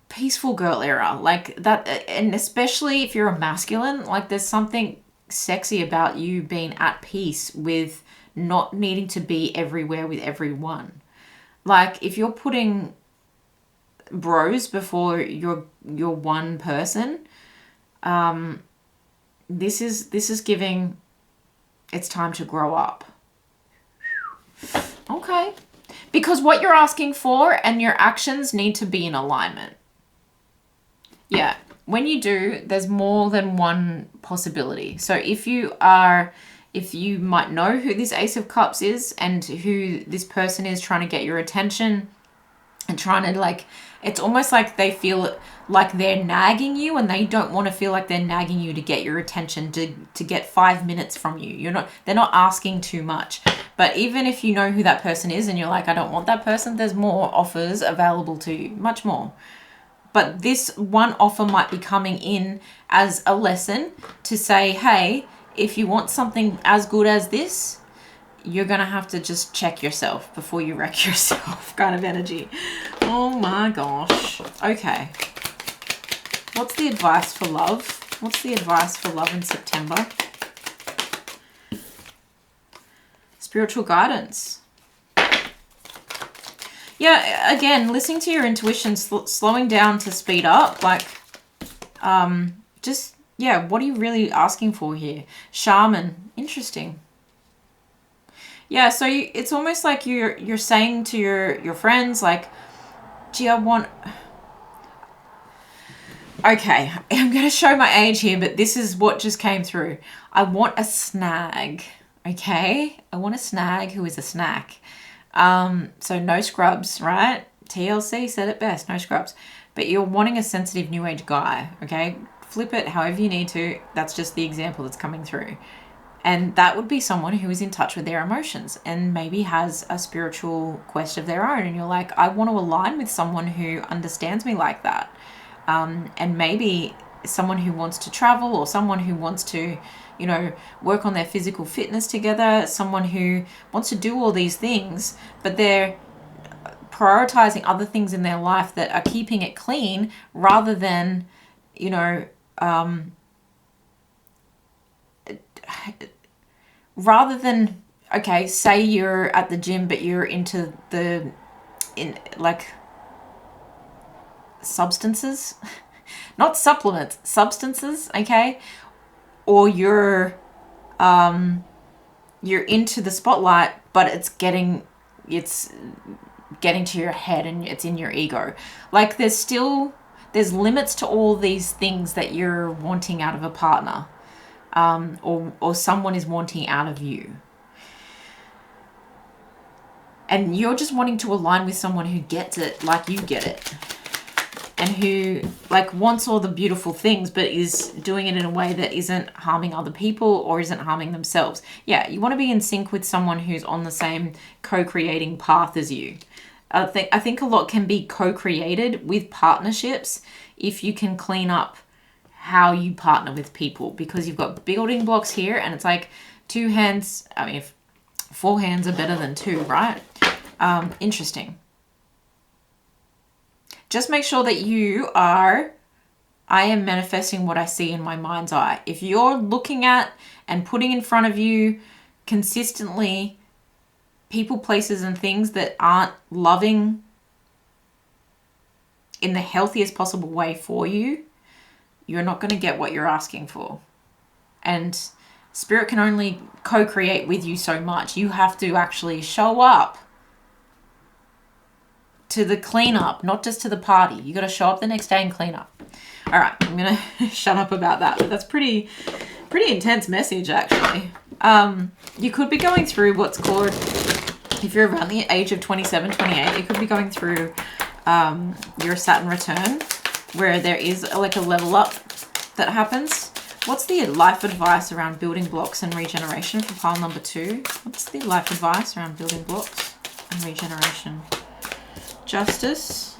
peaceful girl era, like that. And especially if you're a masculine, like there's something sexy about you being at peace with not needing to be everywhere with everyone. Like if you're putting bros before your one person, this is giving, it's time to grow up. Okay. Because what you're asking for and your actions need to be in alignment. Yeah. When you do, there's more than one possibility. So if you might know who this Ace of Cups is and who this person is trying to get your attention and trying to, like, it's almost like they feel like they're nagging you, and they don't want to feel like they're nagging you to get your attention, to get 5 minutes from you. They're not asking too much. But even if you know who that person is and you're like, I don't want that person, there's more offers available to you, much more. But this one offer might be coming in as a lesson to say, hey, if you want something as good as this, you're going to have to just check yourself before you wreck yourself, kind of energy. Oh my gosh. Okay. What's the advice for love? What's the advice for love in September? Spiritual guidance. Yeah, again, listening to your intuition, slowing down to speed up, like, just, yeah, what are you really asking for here? Shaman, interesting. Yeah, so it's almost like you're saying to your friends, like, gee, I want... Okay, I'm going to show my age here, but this is what just came through. I want a snag, okay? I want a snag who is a snack. So no scrubs, right? TLC said it best, no scrubs. But you're wanting a sensitive new age guy, okay? Flip it however you need to. That's just the example that's coming through. And that would be someone who is in touch with their emotions and maybe has a spiritual quest of their own. And you're like, I want to align with someone who understands me like that. And maybe someone who wants to travel, or someone who wants to, you know, work on their physical fitness together, someone who wants to do all these things, but they're prioritizing other things in their life that are keeping it clean rather than, you know, rather than, okay, say you're at the gym, but you're into like substances, not supplements, substances, okay? Or you're into the spotlight, but it's getting to your head and it's in your ego. Like there's limits to all these things that you're wanting out of a partner, or someone is wanting out of you. And you're just wanting to align with someone who gets it like you get it. And who, like, wants all the beautiful things, but is doing it in a way that isn't harming other people or isn't harming themselves. Yeah, you want to be in sync with someone who's on the same co-creating path as you. I think a lot can be co-created with partnerships if you can clean up how you partner with people, because you've got building blocks here, and it's like 2 hands. I mean, if 4 hands are better than 2, right? Interesting. Just make sure that I am manifesting what I see in my mind's eye. If you're looking at and putting in front of you consistently people, places, and things that aren't loving in the healthiest possible way for you, you're not going to get what you're asking for. And Spirit can only co-create with you so much. You have to actually show up to the cleanup, not just to the party. You got to show up the next day and clean up. All right, I'm going to shut up about that, but that's pretty intense message, actually. You could be going through what's called, if you're around the age of 27, 28, you could be going through your Saturn return, where there is like a level up that happens. What's the life advice around building blocks and regeneration for pile number 2? What's the life advice around building blocks and regeneration? Justice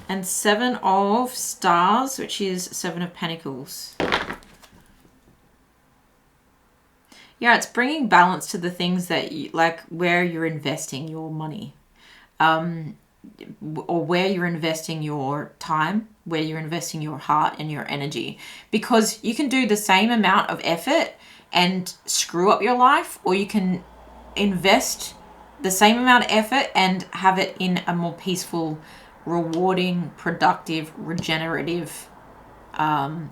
and 7 of Stars, which is 7 of Pentacles. Yeah, it's bringing balance to the things that you, like where you're investing your money, or where you're investing your time, where you're investing your heart and your energy, because you can do the same amount of effort and screw up your life, or you can invest the same amount of effort and have it in a more peaceful, rewarding, productive, regenerative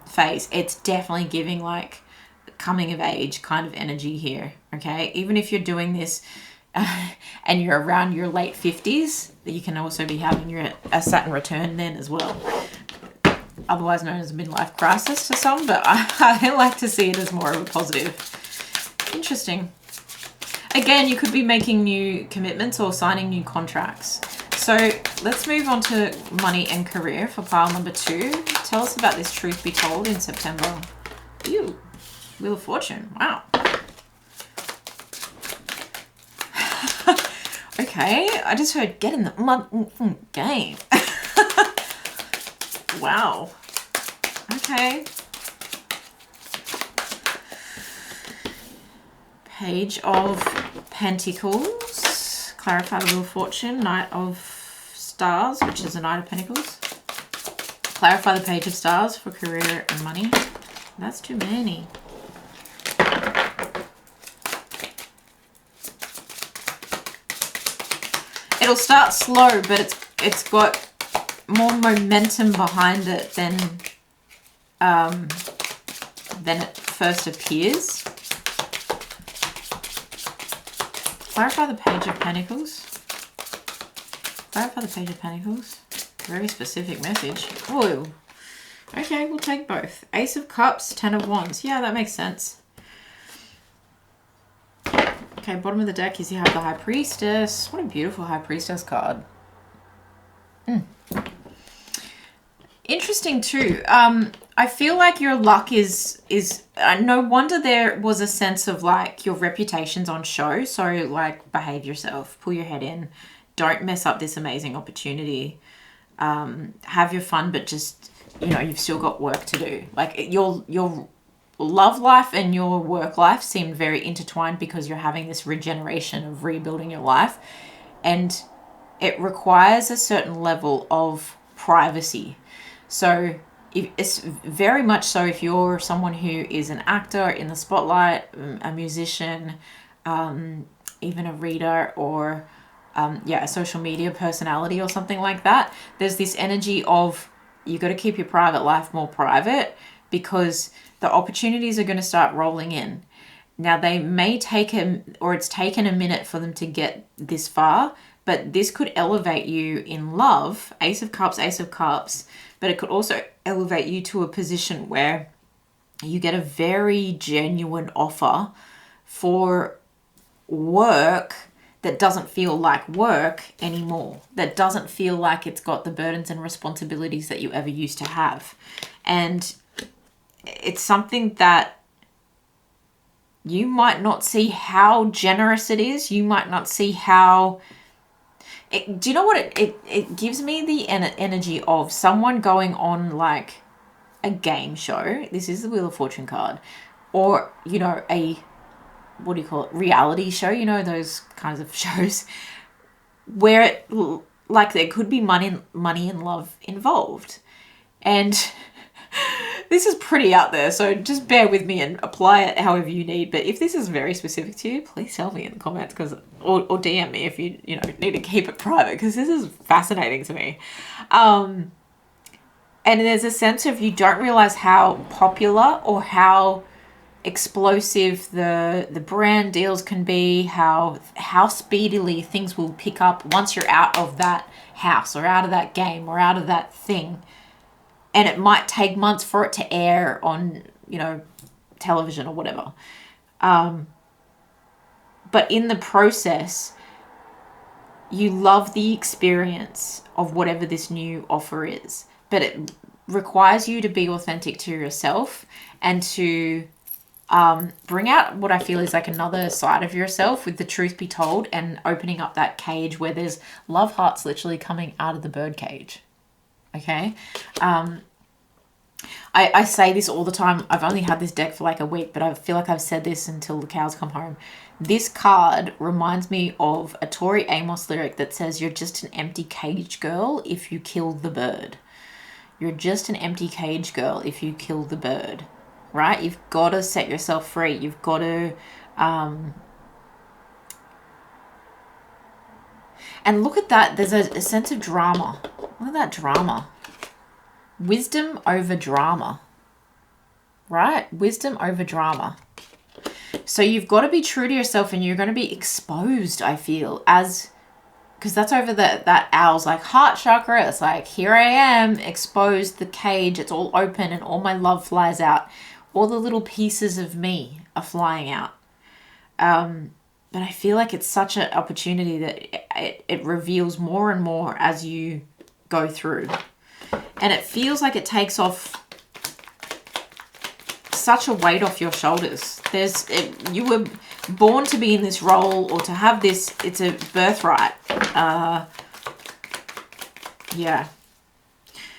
phase. It's definitely giving like coming of age kind of energy here, okay? Even if you're doing this and you're around your late 50s, you can also be having a Saturn return then as well. Otherwise known as a midlife crisis to some, but I like to see it as more of a positive. Interesting. Again, you could be making new commitments or signing new contracts. So let's move on to money and career for pile number 2. Tell us about this truth be told in September. Ew, Wheel of Fortune. Wow. Okay, I just heard get in the game. Wow. Okay. Page of Pentacles. Clarify the Wheel of Fortune. Knight of Stars, which is a Knight of Pentacles. Clarify the Page of Stars for career and money. That's too many. It'll start slow, but it's got more momentum behind it than it first appears. Clarify the Page of Pentacles. Clarify the Page of Pentacles. Very specific message. Whoa. Okay, we'll take both. Ace of Cups, 10 of Wands. Yeah, that makes sense. Okay, bottom of the deck is you have the High Priestess. What a beautiful High Priestess card. Interesting too. I feel like your luck is no wonder there was a sense of like your reputation's on show. So like behave yourself, pull your head in, don't mess up this amazing opportunity. Have your fun, but just, you know, you've still got work to do. Like your love life and your work life seem very intertwined because you're having this regeneration of rebuilding your life, and it requires a certain level of privacy. So it's very much so if you're someone who is an actor in the spotlight, a musician, even a reader, or a social media personality or something like that, there's this energy of you got to keep your private life more private because the opportunities are going to start rolling in. Now, they may take it's taken a minute for them to get this far, but this could elevate you in love. Ace of Cups, but it could also elevate you to a position where you get a very genuine offer for work that doesn't feel like work anymore, that doesn't feel like it's got the burdens and responsibilities that you ever used to have. And it's something that you might not see how generous it is. You might not see how... do you know what it gives me? The energy of someone going on like a game show. This is the Wheel of Fortune card. Or, you know, a... what do you call it? Reality show. You know, those kinds of shows where it, like there could be money and love involved. And... this is pretty out there, so just bear with me and apply it however you need. But if this is very specific to you, please tell me in the comments, or DM me if you need to keep it private, because this is fascinating to me. And there's a sense of you don't realize how popular or how explosive the brand deals can be, how speedily things will pick up once you're out of that house or out of that game or out of that thing. And it might take months for it to air on, television or whatever. But in the process, you love the experience of whatever this new offer is. But it requires you to be authentic to yourself and to bring out what I feel is like another side of yourself with the truth be told, and opening up that cage where there's love hearts literally coming out of the bird cage. Okay. I say this all the time. I've only had this deck for like a week, but I feel like I've said this until the cows come home. This card reminds me of a Tori Amos lyric that says, "You're just an empty cage girl if you kill the bird." You're just an empty cage girl if you kill the bird, right? You've got to set yourself free. You've got to... and look at that. There's a sense of drama. Look at that drama. Wisdom over drama, right? Wisdom over drama. So you've got to be true to yourself, and you're going to be exposed, I feel, as, because that's over that owl's like heart chakra. It's like, here I am, exposed, the cage, it's all open, and all my love flies out. All the little pieces of me are flying out. But I feel like it's such an opportunity that it reveals more and more as you go through. And it feels like it takes off such a weight off your shoulders. You were born to be in this role, or to have this. It's a birthright. Yeah.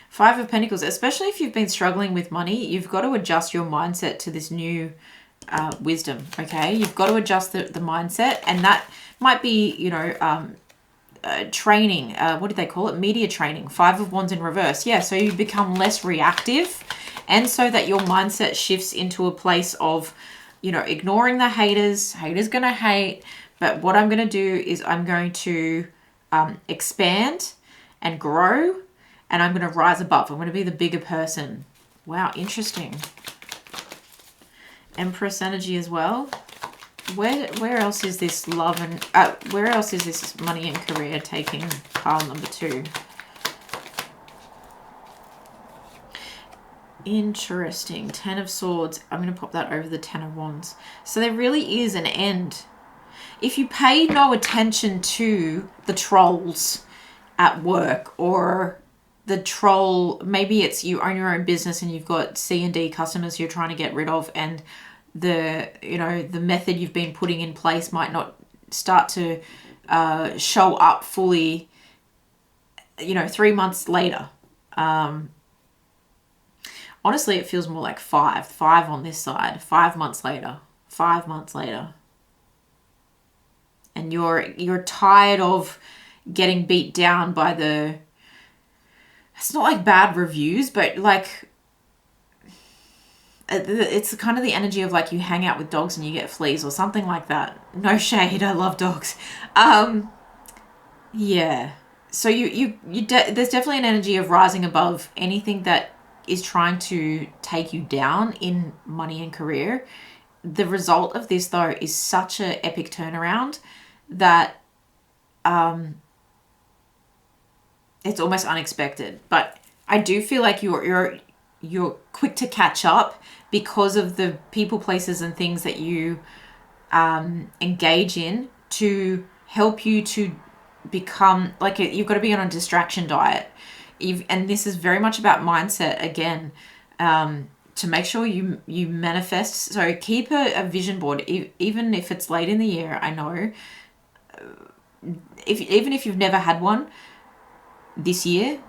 Five of Pentacles, especially if you've been struggling with money, you've got to adjust your mindset to this new wisdom, okay? You've got to adjust the mindset, and that might be, you know, training. What do they call it? Media training. Five of Wands in reverse. Yeah, so you become less reactive, and so that your mindset shifts into a place of, you know, ignoring the haters. Haters gonna hate, but what I'm gonna do is I'm going to expand and grow, and I'm gonna rise above. I'm gonna be the bigger person. Wow, interesting. Empress energy as well. Where else is this love and where else is this money and career taking pile number 2? Interesting. 10 of Swords. I'm going to pop that over the 10 of Wands. So there really is an end. If you pay no attention to the trolls at work, or the troll, maybe it's you own your own business and you've got C and D customers you're trying to get rid of, and the, you know, the method you've been putting in place might not start to show up fully, you know, 3 months later. Honestly, it feels more like five on this side. 5 months later. 5 months later. And you're tired of getting beat down by the, it's not like bad reviews, but like, it's kind of the energy of like you hang out with dogs and you get fleas or something like that. No shade, I love dogs. Yeah. So there's definitely an energy of rising above anything that is trying to take you down in money and career. The result of this, though, is such an epic turnaround that it's almost unexpected. But I do feel like you're quick to catch up because of the people, places, and things that you engage in to help you to become like you've got to be on a distraction diet. And this is very much about mindset again, to make sure you manifest. So keep a vision board, even if it's late in the year. I know, even if you've never had one this year,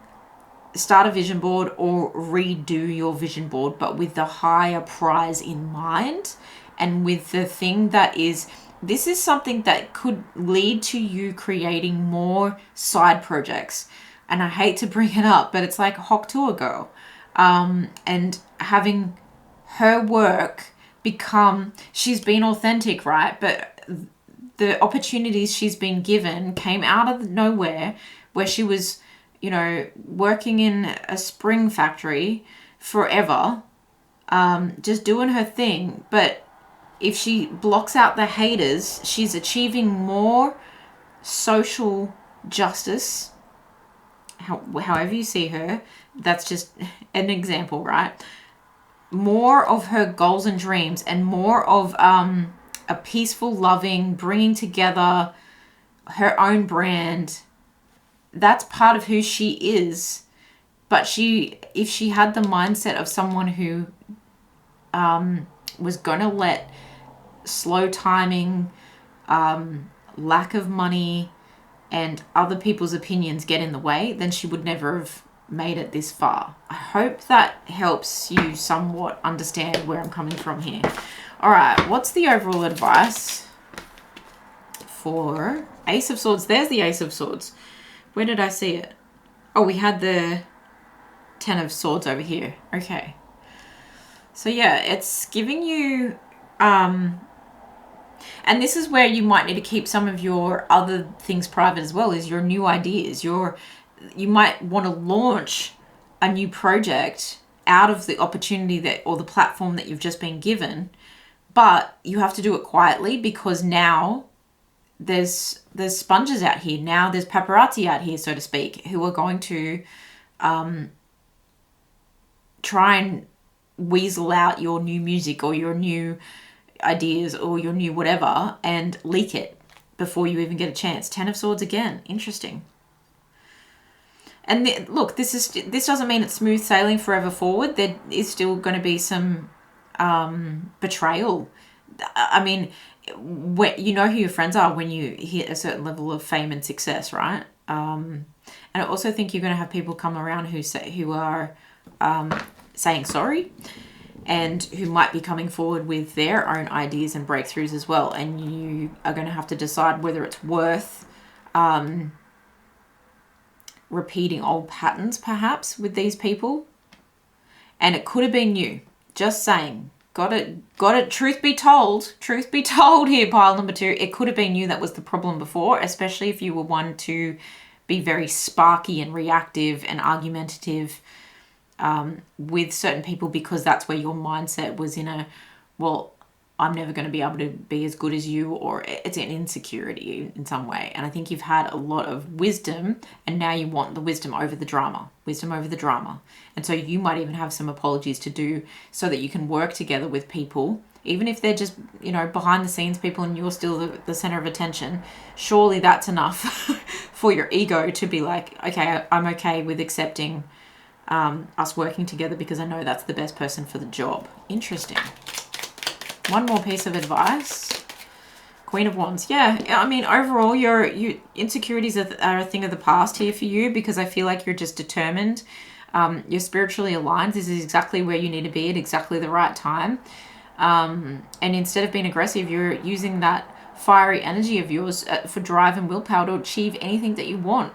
start a vision board or redo your vision board, but with the higher prize in mind, and with the thing that is, this is something that could lead to you creating more side projects. And I hate to bring it up, but it's like Hawk Tour Girl. And having her work become, she's been authentic, right? But the opportunities she's been given came out of nowhere, where she was, you know, working in a spring factory forever, just doing her thing. But if she blocks out the haters, she's achieving more social justice. However you see her, that's just an example, right? More of her goals and dreams, and more of a peaceful, loving, bringing together her own brand. That's part of who she is. But if she had the mindset of someone who was going to let slow timing, lack of money, and other people's opinions get in the way, then she would never have made it this far. I hope that helps you somewhat understand where I'm coming from here. All right, what's the overall advice for Ace of Swords? There's the Ace of Swords. Where did I see it? Oh, we had the 10 of Swords over here. Okay. So yeah, it's giving you, and this is where you might need to keep some of your other things private as well, is your new ideas. You might want to launch a new project out of the opportunity that, or the platform that you've just been given, But you have to do it quietly, because now there's sponges out here. Now there's paparazzi out here, so to speak, who are going to try and weasel out your new music or your new ideas or your new whatever and leak it before you even get a chance. 10 of Swords again. Interesting. And look, this doesn't mean it's smooth sailing forever forward. There is still going to be some betrayal. I mean, you know who your friends are when you hit a certain level of fame and success, right? And I also think you're going to have people come around who are saying sorry, and who might be coming forward with their own ideas and breakthroughs as well. And you are going to have to decide whether it's worth repeating old patterns, perhaps, with these people. And it could have been you. Just saying. Got it. Truth be told here, pile number 2. It could have been you that was the problem before, especially if you were one to be very sparky and reactive and argumentative with certain people, because that's where your mindset was in a, well, I'm never going to be able to be as good as you, or it's an insecurity in some way. And I think you've had a lot of wisdom, and now you want the wisdom over the drama. And so you might even have some apologies to do so that you can work together with people, even if they're just, behind the scenes people and you're still the center of attention. Surely that's enough for your ego to be like, okay, I'm okay with accepting us working together, because I know that's the best person for the job. Interesting. One more piece of advice. Queen of Wands. Yeah, I mean, overall, your insecurities are a thing of the past here for you, because I feel like you're just determined. You're spiritually aligned. This is exactly where you need to be at exactly the right time. And instead of being aggressive, you're using that fiery energy of yours for drive and willpower to achieve anything that you want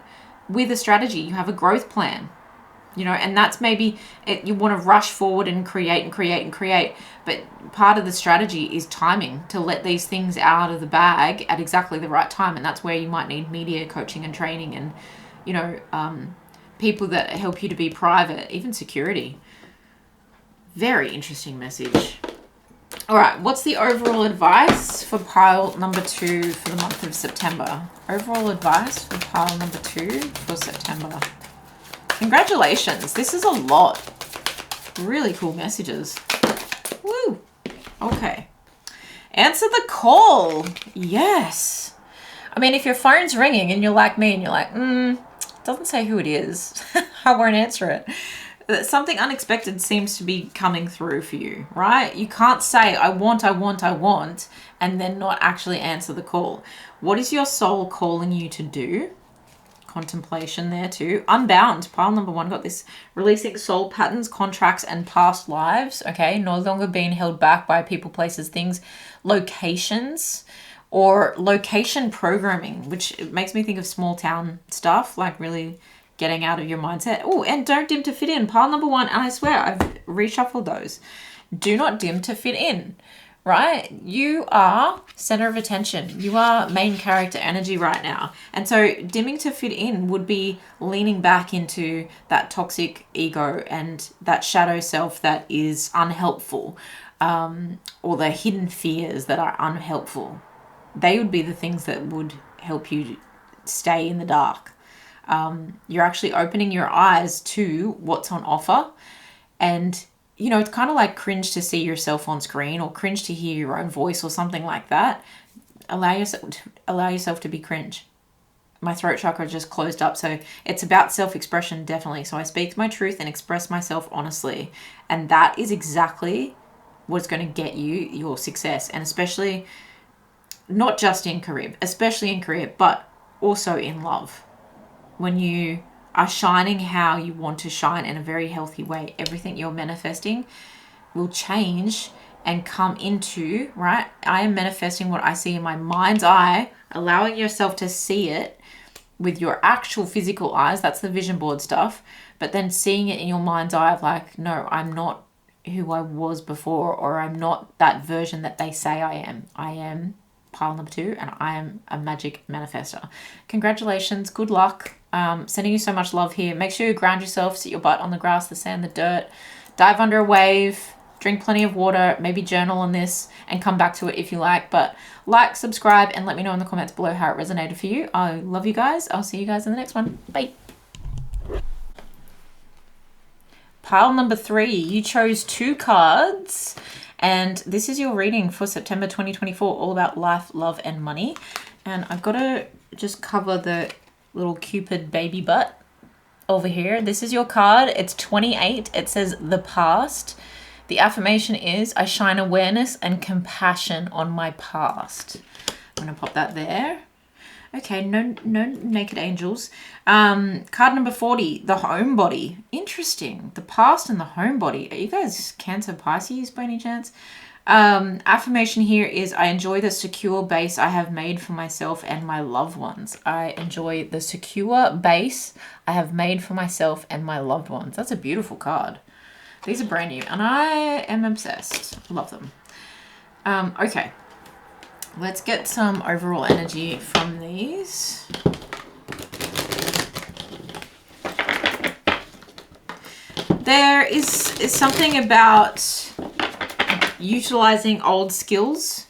with a strategy. You have a growth plan. And that's maybe you want to rush forward and create. But part of the strategy is timing, to let these things out of the bag at exactly the right time. And that's where you might need media coaching and training and, people that help you to be private, even security. Very interesting message. All right. What's the overall advice for pile number 2 for the month of September? Overall advice for pile number 2 for September. Congratulations. This is a lot. Really cool messages. Woo. Okay. Answer the call. Yes. I mean, if your phone's ringing and you're like me and you're like, doesn't say who it is, I won't answer it. Something unexpected seems to be coming through for you, right? You can't say, I want, and then not actually answer the call. What is your soul calling you to do? Contemplation there too. Unbound, pile number 1, got this. Releasing soul patterns, contracts, and past lives. Okay, no longer being held back by people, places, things, locations, or location programming, which makes me think of small town stuff, like really getting out of your mindset. Oh, and don't dim to fit in, pile number 1. And I swear I've reshuffled those. Do not dim to fit in. Right? You are center of attention. You are main character energy right now. And so dimming to fit in would be leaning back into that toxic ego and that shadow self that is unhelpful, or the hidden fears that are unhelpful. They would be the things that would help you stay in the dark. You're actually opening your eyes to what's on offer, and it's kind of like cringe to see yourself on screen, or cringe to hear your own voice, or something like that. Allow yourself to be cringe. My throat chakra just closed up, so it's about self-expression, definitely. So I speak my truth and express myself honestly, and that is exactly what's going to get you your success, and especially not just in career, but also in love. When you are shining how you want to shine in a very healthy way, everything you're manifesting will change and come into, right? I am manifesting what I see in my mind's eye, allowing yourself to see it with your actual physical eyes. That's the vision board stuff. But then seeing it in your mind's eye of like, no, I'm not who I was before, or I'm not that version that they say I am. I am pile number 2, and I am a magic manifester. Congratulations. Good luck. Sending you so much love here. Make sure you ground yourself, sit your butt on the grass, the sand, the dirt, dive under a wave, drink plenty of water, maybe journal on this and come back to it if you like. But like, subscribe, and let me know in the comments below how it resonated for you. I love you guys. I'll see you guys in the next one. Bye. Pile number 3, you chose 2 cards, and this is your reading for September 2024, all about life, love, and money. And I've got to just cover the little Cupid baby butt over here. This is your card. It's 28. It says the past. The affirmation is, I shine awareness and compassion on my past. I'm going to pop that there. Okay, no naked angels. Card number 40, the homebody. Interesting. The past and the homebody. Are you guys Cancer, Pisces by any chance? Affirmation here is, I enjoy the secure base I have made for myself and my loved ones. I enjoy the secure base I have made for myself and my loved ones. That's a beautiful card. These are brand new and I am obsessed. Love them. Okay. Let's get some overall energy from these. There is something about utilizing old skills,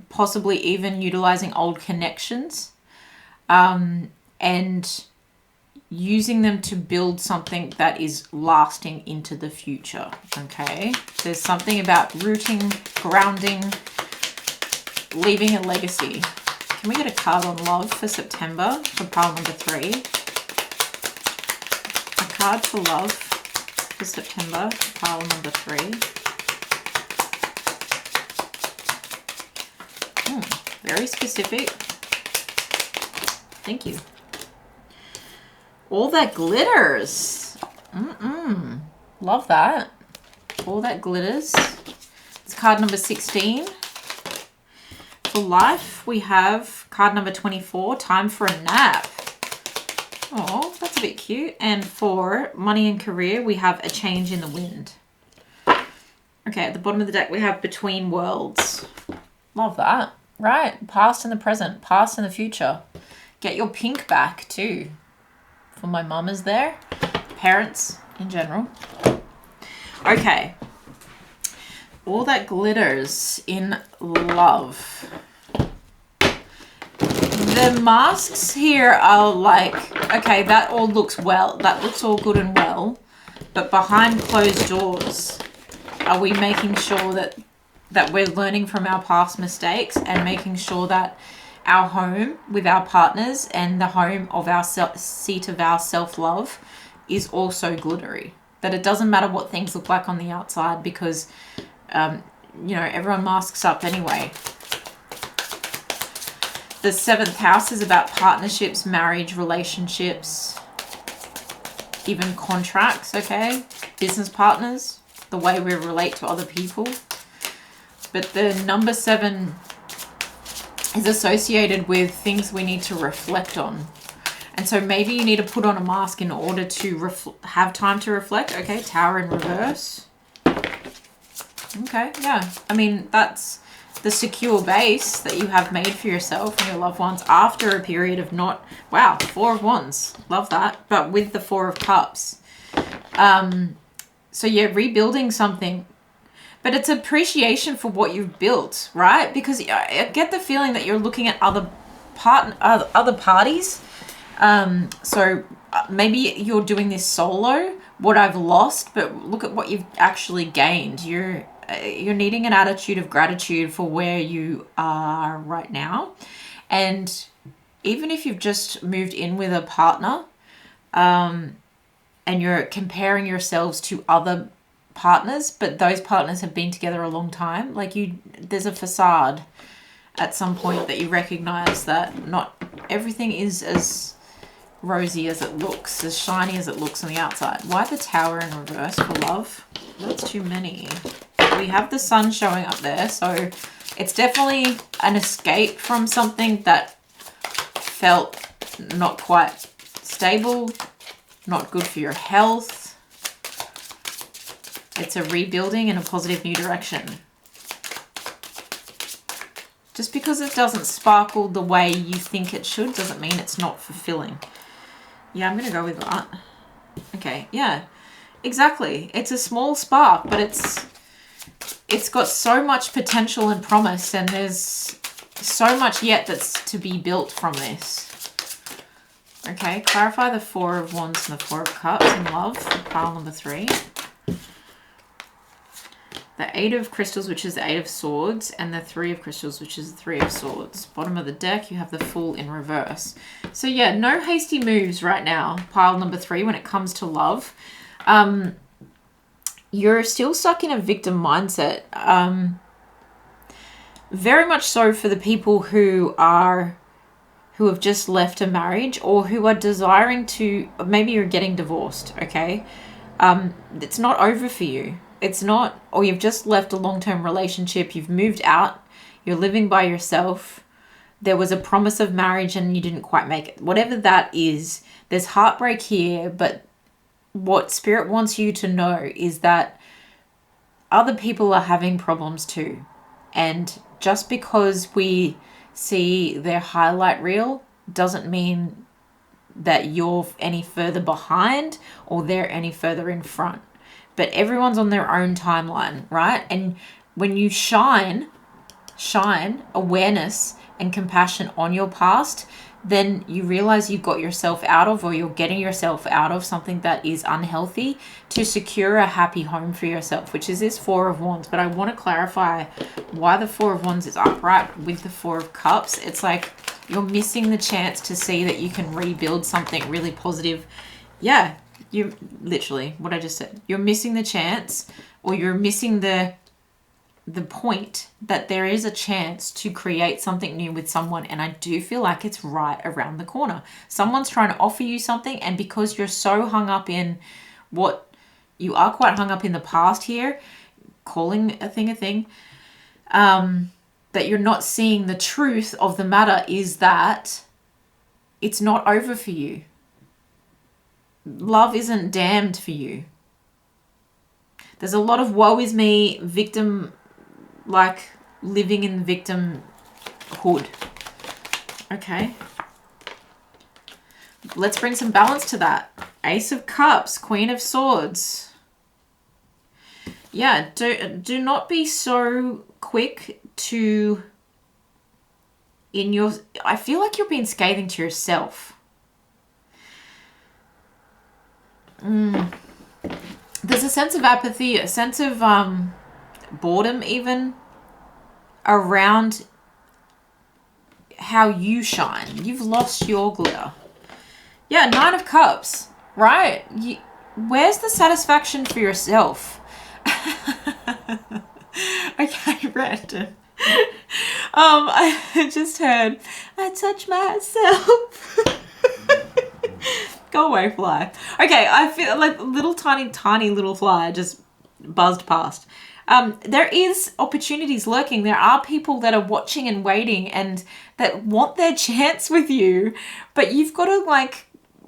possibly even utilizing old connections, and using them to build something that is lasting into the future. Okay, there's something about rooting, grounding, leaving a legacy. Can we get a card on love for September for pile number 3? A card for love for September, pile number 3. Very specific. Thank you. All that glitters. Love that. All that glitters. It's card number 16. For life, we have card number 24, time for a nap. Oh, that's a bit cute. And for money and career, we have a change in the wind. Okay, at the bottom of the deck, we have between worlds. Love that. Right, past and the present, past and the future. Get your pink back too. For my mamas there, parents in general. Okay. All that glitters in love. The masks here are like, okay, that all looks well. That looks all good and well. But behind closed doors, are we making sure that we're learning from our past mistakes and making sure that our home with our partners and the home of our seat of our self-love is also glittery? That it doesn't matter what things look like on the outside, because you know, everyone masks up anyway. The 7th house is about partnerships, marriage, relationships, even contracts, okay? Business partners, the way we relate to other people. But the number 7 is associated with things we need to reflect on. And so maybe you need to put on a mask in order to have time to reflect. Okay, Tower in reverse. Okay, yeah. I mean, that's the secure base that you have made for yourself and your loved ones after a period of not... Wow, 4 of Wands. Love that. But with the 4 of Cups. So yeah, rebuilding something. But it's appreciation for what you've built, right? Because I get the feeling that you're looking at other parties. So maybe you're doing this solo, what I've lost, but look at what you've actually gained. You're needing an attitude of gratitude for where you are right now. And even if you've just moved in with a partner, and you're comparing yourselves to other partners, but those partners have been together a long time, like there's a facade at some point that you recognize that not everything is as rosy as it looks, as shiny as it looks on the outside. Why the Tower in reverse for love? That's too many. We have the Sun showing up there, so it's definitely an escape from something that felt not quite stable, not good for your health. It's a rebuilding in a positive new direction. Just because it doesn't sparkle the way you think it should doesn't mean it's not fulfilling. Yeah, I'm going to go with that. Okay, yeah, exactly. It's a small spark, but it's it's got so much potential and promise, and there's so much yet that's to be built from this. Okay, clarify the Four of Wands and the Four of Cups in love for pile number 3. The Eight of Crystals, which is the Eight of Swords, and the Three of Crystals, which is the Three of Swords. Bottom of the deck, you have the Fool in reverse. So yeah, no hasty moves right now, pile number 3, when it comes to love. You're still stuck in a victim mindset. Very much so for the people who have just left a marriage, or who are desiring to, maybe you're getting divorced, okay? It's not over for you. It's not, or you've just left a long-term relationship, you've moved out, you're living by yourself, there was a promise of marriage and you didn't quite make it. Whatever that is, there's heartbreak here, but what Spirit wants you to know is that other people are having problems too. And just because we see their highlight reel doesn't mean that you're any further behind or they're any further in front. But everyone's on their own timeline, right? And when you shine awareness and compassion on your past, then you realize you got yourself out of, or you're getting yourself out of something that is unhealthy to secure a happy home for yourself, which is this Four of Wands. But I want to clarify why the Four of Wands is upright with the Four of Cups. It's like you're missing the chance to see that you can rebuild something really positive. Yeah, you literally, what I just said. You're missing the chance, or you're missing the point that there is a chance to create something new with someone, and I do feel like it's right around the corner. Someone's trying to offer you something, and because you're so hung up in what you are, quite hung up in the past here, calling a thing, that you're not seeing the truth of the matter is that it's not over for you. Love isn't damned for you. There's a lot of woe is me, victim, like living in victimhood. Okay. Let's bring some balance to that. Ace of Cups, Queen of Swords. Yeah, do not be so quick to I feel like you're being scathing to yourself. There's a sense of apathy, a sense of boredom even around how you shine. You've lost your glitter. Yeah, Nine of Cups, right? Where's the satisfaction for yourself? Okay, random. I just heard, I touch myself. Go away, fly. Okay, I feel like little tiny little fly just buzzed past. There is opportunities lurking. There are people that are watching and waiting and that want their chance with you, but you've got to like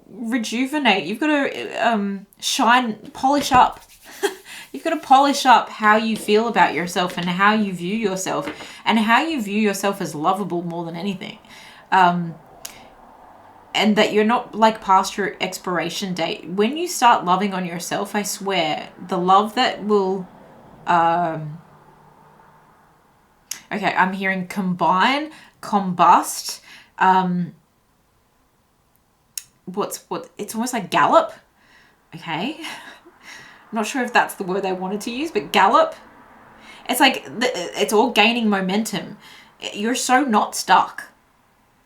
rejuvenate. You've got to shine, polish up. You've got to polish up how you feel about yourself and how you view yourself and how you view yourself as lovable more than anything. And that you're not like past your expiration date. When you start loving on yourself, I swear, the love that will... okay, I'm hearing combine, combust. It's almost like gallop. Okay. I'm not sure if that's the word they wanted to use, but gallop. It's like it's all gaining momentum. You're so not stuck.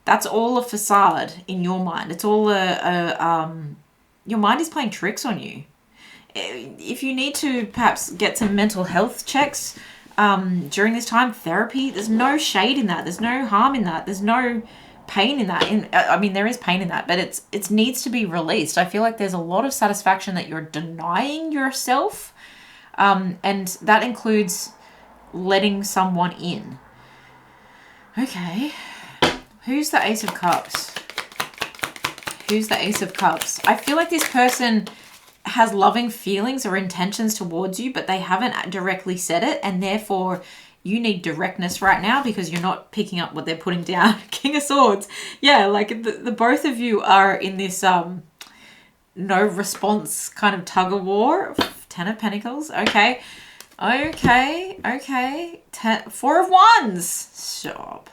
That's all a facade in your mind. It's all your mind is playing tricks on you. If you need to perhaps get some mental health checks during this time, therapy, there's no shade in that. There's no harm in that. There's no pain in that. I mean, there is pain in that, but it needs to be released. I feel like there's a lot of satisfaction that you're denying yourself, and that includes letting someone in. Okay. Who's the Ace of Cups? Who's the Ace of Cups? I feel like this person has loving feelings or intentions towards you, but they haven't directly said it, and therefore you need directness right now because you're not picking up what they're putting down. King of Swords. Yeah, like the both of you are in this no response kind of tug of war. Ten of Pentacles. Okay. Okay, okay. Four of Wands. Stop.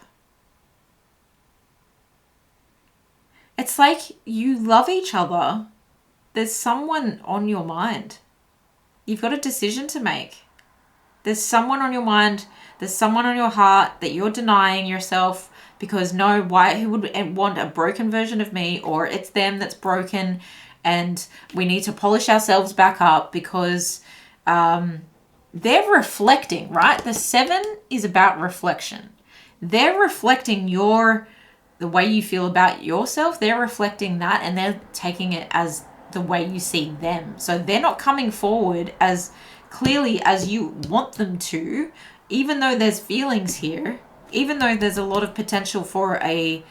It's like you love each other. There's someone on your mind. You've got a decision to make. There's someone on your mind. There's someone on your heart that you're denying yourself because who would want a broken version of me, or it's them that's broken and we need to polish ourselves back up because they're reflecting, right? The 7 is about reflection. They're reflecting the way you feel about yourself. They're reflecting that and they're taking it as the way you see them. So they're not coming forward as clearly as you want them to, even though there's feelings here, even though there's a lot of potential for a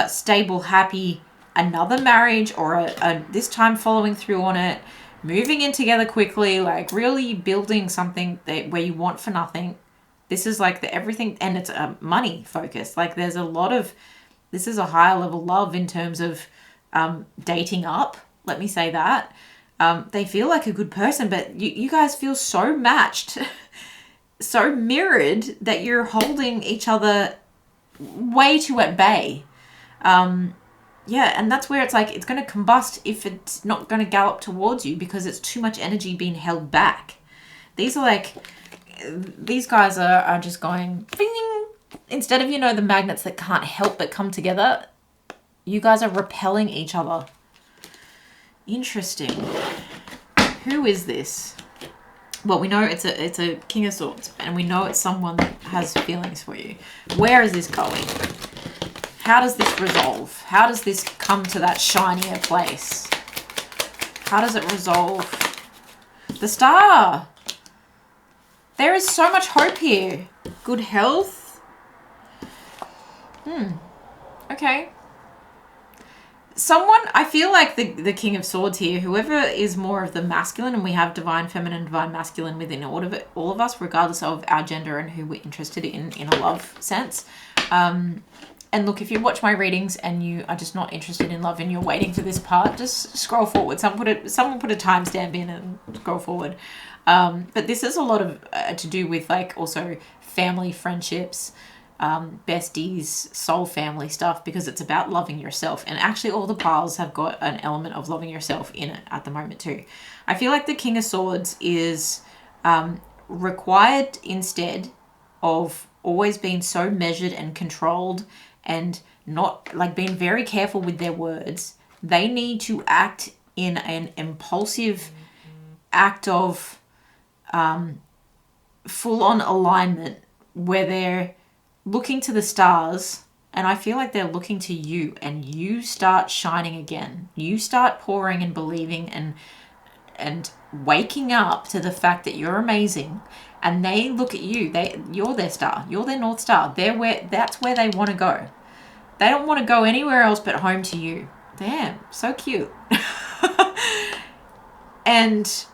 stable, happy, another marriage, or this time following through on it, moving in together quickly, like really building something where you want for nothing. This is like everything, and it's a money focus. Like there's a lot of, this is a higher level love in terms of dating up. Let me say that. They feel like a good person, but you guys feel so matched, so mirrored that you're holding each other way too at bay. Yeah, and that's where it's like it's going to combust if it's not going to gallop towards you because it's too much energy being held back. These guys are just going bing. Instead of, the magnets that can't help but come together, you guys are repelling each other. Interesting. Who is this? Well, we know it's a King of Swords, and we know it's someone that has feelings for you. Where is this going? How does this resolve? How does this come to that shinier place? How does it resolve? The Star. There is so much hope here. Good health. Okay. Someone, I feel like the King of Swords here, whoever is more of the masculine, and we have divine feminine, divine masculine within all of us, regardless of our gender and who we're interested in a love sense. And look, if you watch my readings and you are just not interested in love and you're waiting for this part, just scroll forward. Someone put a timestamp in and scroll forward. But this is a lot of to do with like also family, friendships, besties, soul family stuff, because it's about loving yourself. And actually all the piles have got an element of loving yourself in it at the moment too. I feel like the King of Swords is required instead of always being so measured and controlled and not like being very careful with their words. They need to act in an impulsive act of full-on alignment where they're looking to the stars, and I feel like they're looking to you, and you start shining again. You start pouring and believing and waking up to the fact that you're amazing, and they look at you. You're their star. You're their North Star. That's where they want to go. They don't want to go anywhere else but home to you. Damn, so cute. And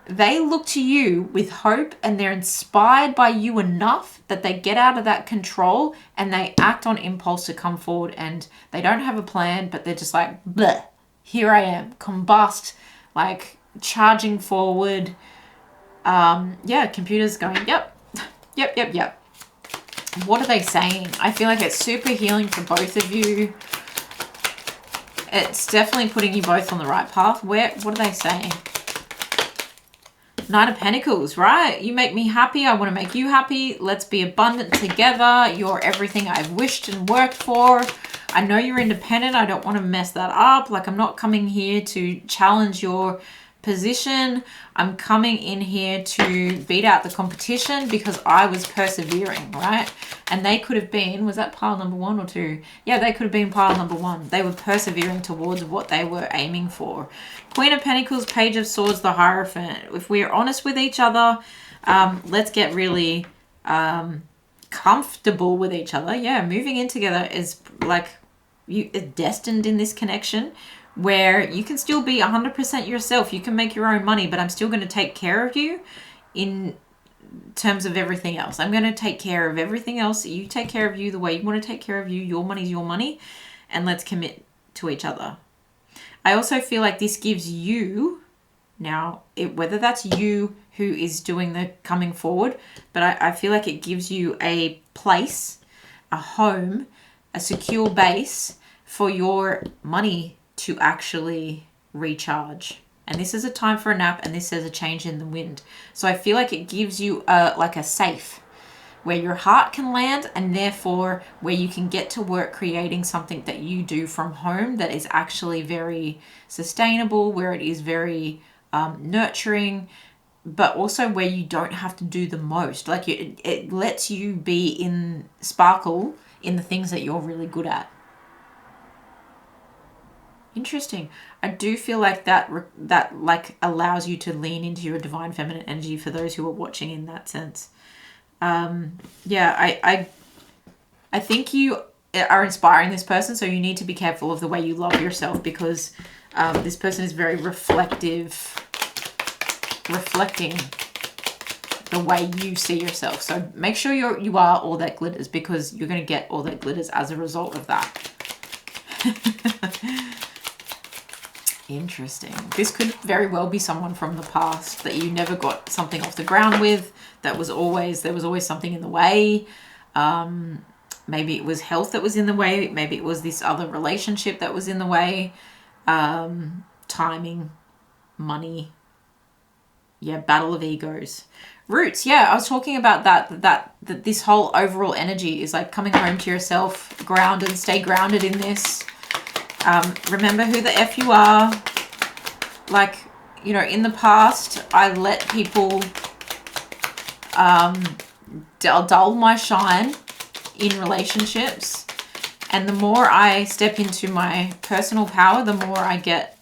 they look to you with hope, and they're inspired by you enough that they get out of that control and they act on impulse to come forward, and they don't have a plan, but they're just like, bleh, here I am, combust, like charging forward. Computer's going, yep. What are they saying? I feel like it's super healing for both of you. It's definitely putting you both on the right path. What are they saying? Knight of Pentacles, right? You make me happy. I want to make you happy. Let's be abundant together. You're everything I've wished and worked for. I know you're independent. I don't want to mess that up. Like, I'm not coming here to challenge your position. I'm coming in here to beat out the competition because I was persevering, right? And they could have been, was that pile number 1 or 2? Yeah, they could have been pile number 1. They were persevering towards what they were aiming for. Queen of Pentacles, Page of Swords, the Hierophant. If we're honest with each other, let's get really comfortable with each other. Yeah, moving in together is like you are destined in this connection, where you can still be 100% yourself. You can make your own money, but I'm still going to take care of you in terms of everything else. I'm going to take care of everything else. You take care of you the way you want to take care of you. Your money's your money, and let's commit to each other. I also feel like this gives you Now, whether that's you who is doing the coming forward, but I feel like it gives you a place, a home, a secure base for your money to actually recharge. And this is a time for a nap, and this says a change in the wind. So I feel like it gives you like a safe where your heart can land, and therefore where you can get to work creating something that you do from home that is actually very sustainable, where it is very nurturing, but also where you don't have to do the most. Like it lets you be in sparkle in the things that you're really good at. Interesting. I do feel like that like allows you to lean into your divine feminine energy for those who are watching in that sense. Yeah, I think you are inspiring this person, so you need to be careful of the way you love yourself, because this person is very reflecting the way you see yourself. So make sure you are all that glitters, because you're going to get all that glitters as a result of that. Interesting. This could very well be someone from the past that you never got something off the ground with. There was always something in the way. Maybe it was health that was in the way. Maybe it was this other relationship that was in the way. Timing, money. Yeah, battle of egos. Roots. Yeah, I was talking about that this whole overall energy is like coming home to yourself, grounded, stay grounded in this. Remember who the F you are. Like, you know, in the past, I let people dull my shine in relationships. And the more I step into my personal power, the more I get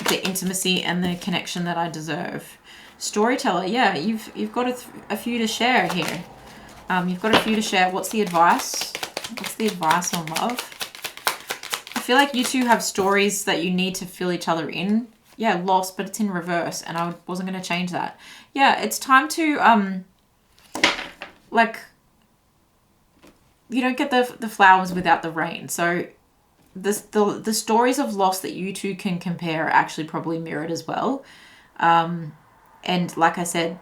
the intimacy and the connection that I deserve. Storyteller, yeah, you've got a few to share here. You've got a few to share. What's the advice? What's the advice on love? I feel like you two have stories that you need to fill each other in. Yeah, lost, but it's in reverse, and I wasn't going to change that. Yeah, it's time to, like, you don't get the flowers without the rain. So the stories of loss that you two can compare are actually probably mirrored as well. And like I said,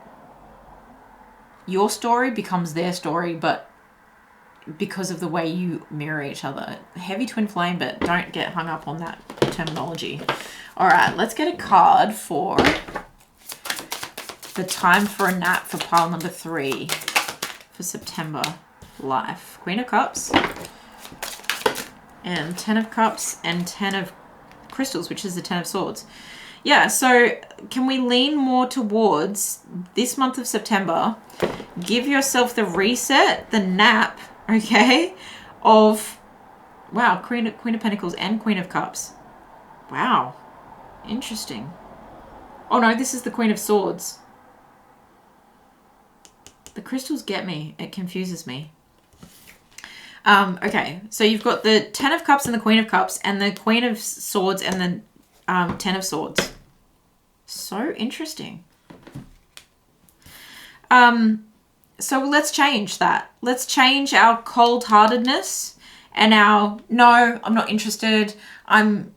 your story becomes their story, but because of the way you mirror each other. Heavy twin flame, but don't get hung up on that terminology. All right, let's get a card for the time for a nap for pile number 3 for September life. Queen of Cups and 10 of Cups and 10 of Crystals, which is the 10 of Swords. Yeah, so can we lean more towards this month of September? Give yourself the reset, the nap, okay, of, wow, Queen of Pentacles and Queen of Cups. Wow, interesting. Oh no, this is the Queen of Swords. The crystals get me. It confuses me. Okay, so you've got the 10 of Cups and the Queen of Cups and the Queen of Swords and the 10 of Swords. So interesting. So let's change that. Let's change our cold-heartedness and our, no, I'm not interested. I'm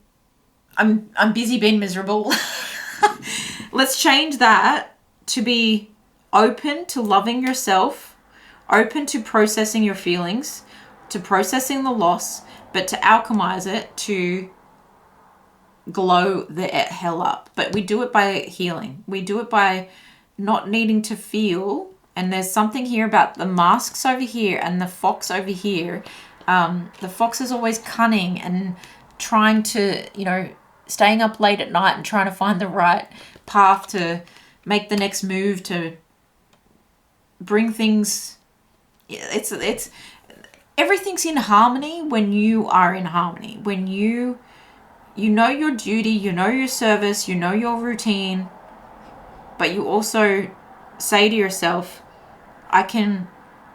busy being miserable. Let's change that to be open to loving yourself, open to processing your feelings, to processing the loss, but to alchemize it, to glow the hell up. But we do it by healing. We do it by not needing to feel. And there's something here about the masks over here and the fox over here. The fox is always cunning and trying to, you know, staying up late at night and trying to find the right path to make the next move, to bring things. It's everything's in harmony when you are in harmony. When you know your duty, you know your service, you know your routine, but you also say to yourself, I can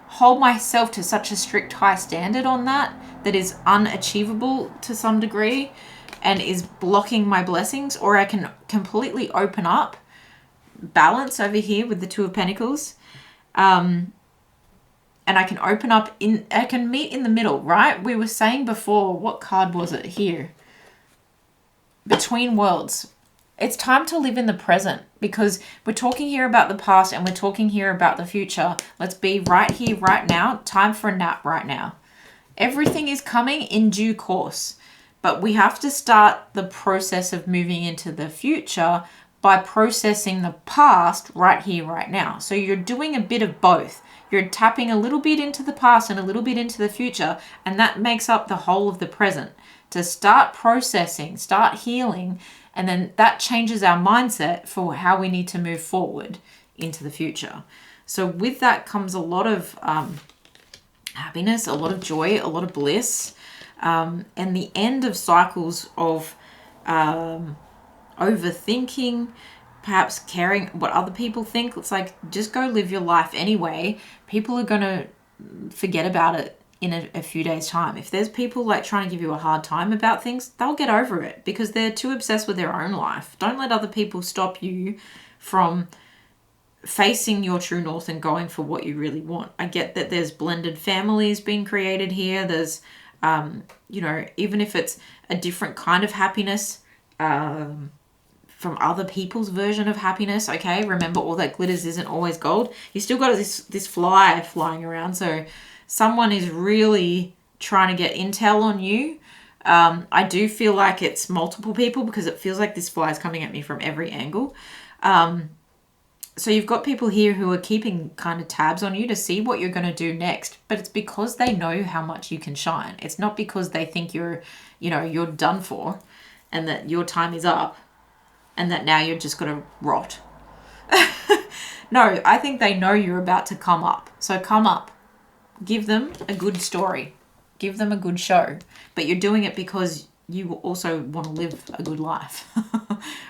hold myself to such a strict high standard on that is unachievable to some degree and is blocking my blessings, or I can completely open up, balance over here with the Two of Pentacles, and I can open up I can meet in the middle, right? We were saying before, what card was it here? Between worlds. It's time to live in the present, because we're talking here about the past and we're talking here about the future. Let's be right here, right now. Time for a nap right now. Everything is coming in due course, but we have to start the process of moving into the future by processing the past right here, right now. So you're doing a bit of both. You're tapping a little bit into the past and a little bit into the future, and that makes up the whole of the present. To start processing, start healing, and then that changes our mindset for how we need to move forward into the future. So with that comes a lot of happiness, a lot of joy, a lot of bliss, and the end of cycles of overthinking, perhaps caring what other people think. It's like, just go live your life anyway. People are going to forget about it in a few days' time. If there's people like trying to give you a hard time about things, they'll get over it because they're too obsessed with their own life. Don't let other people stop you from facing your true north and going for what you really want. I get that there's blended families being created here. There's, you know, even if it's a different kind of happiness, from other people's version of happiness, okay? Remember, all that glitters isn't always gold. You still got this fly flying around, so someone is really trying to get intel on you. I do feel like it's multiple people because it feels like this fly is coming at me from every angle. So you've got people here who are keeping kind of tabs on you to see what you're going to do next, but it's because they know how much you can shine. It's not because they think you're done for and that your time is up and that now you're just going to rot. No, I think they know you're about to come up. So come up. Give them a good story. Give them a good show. But you're doing it because you also want to live a good life.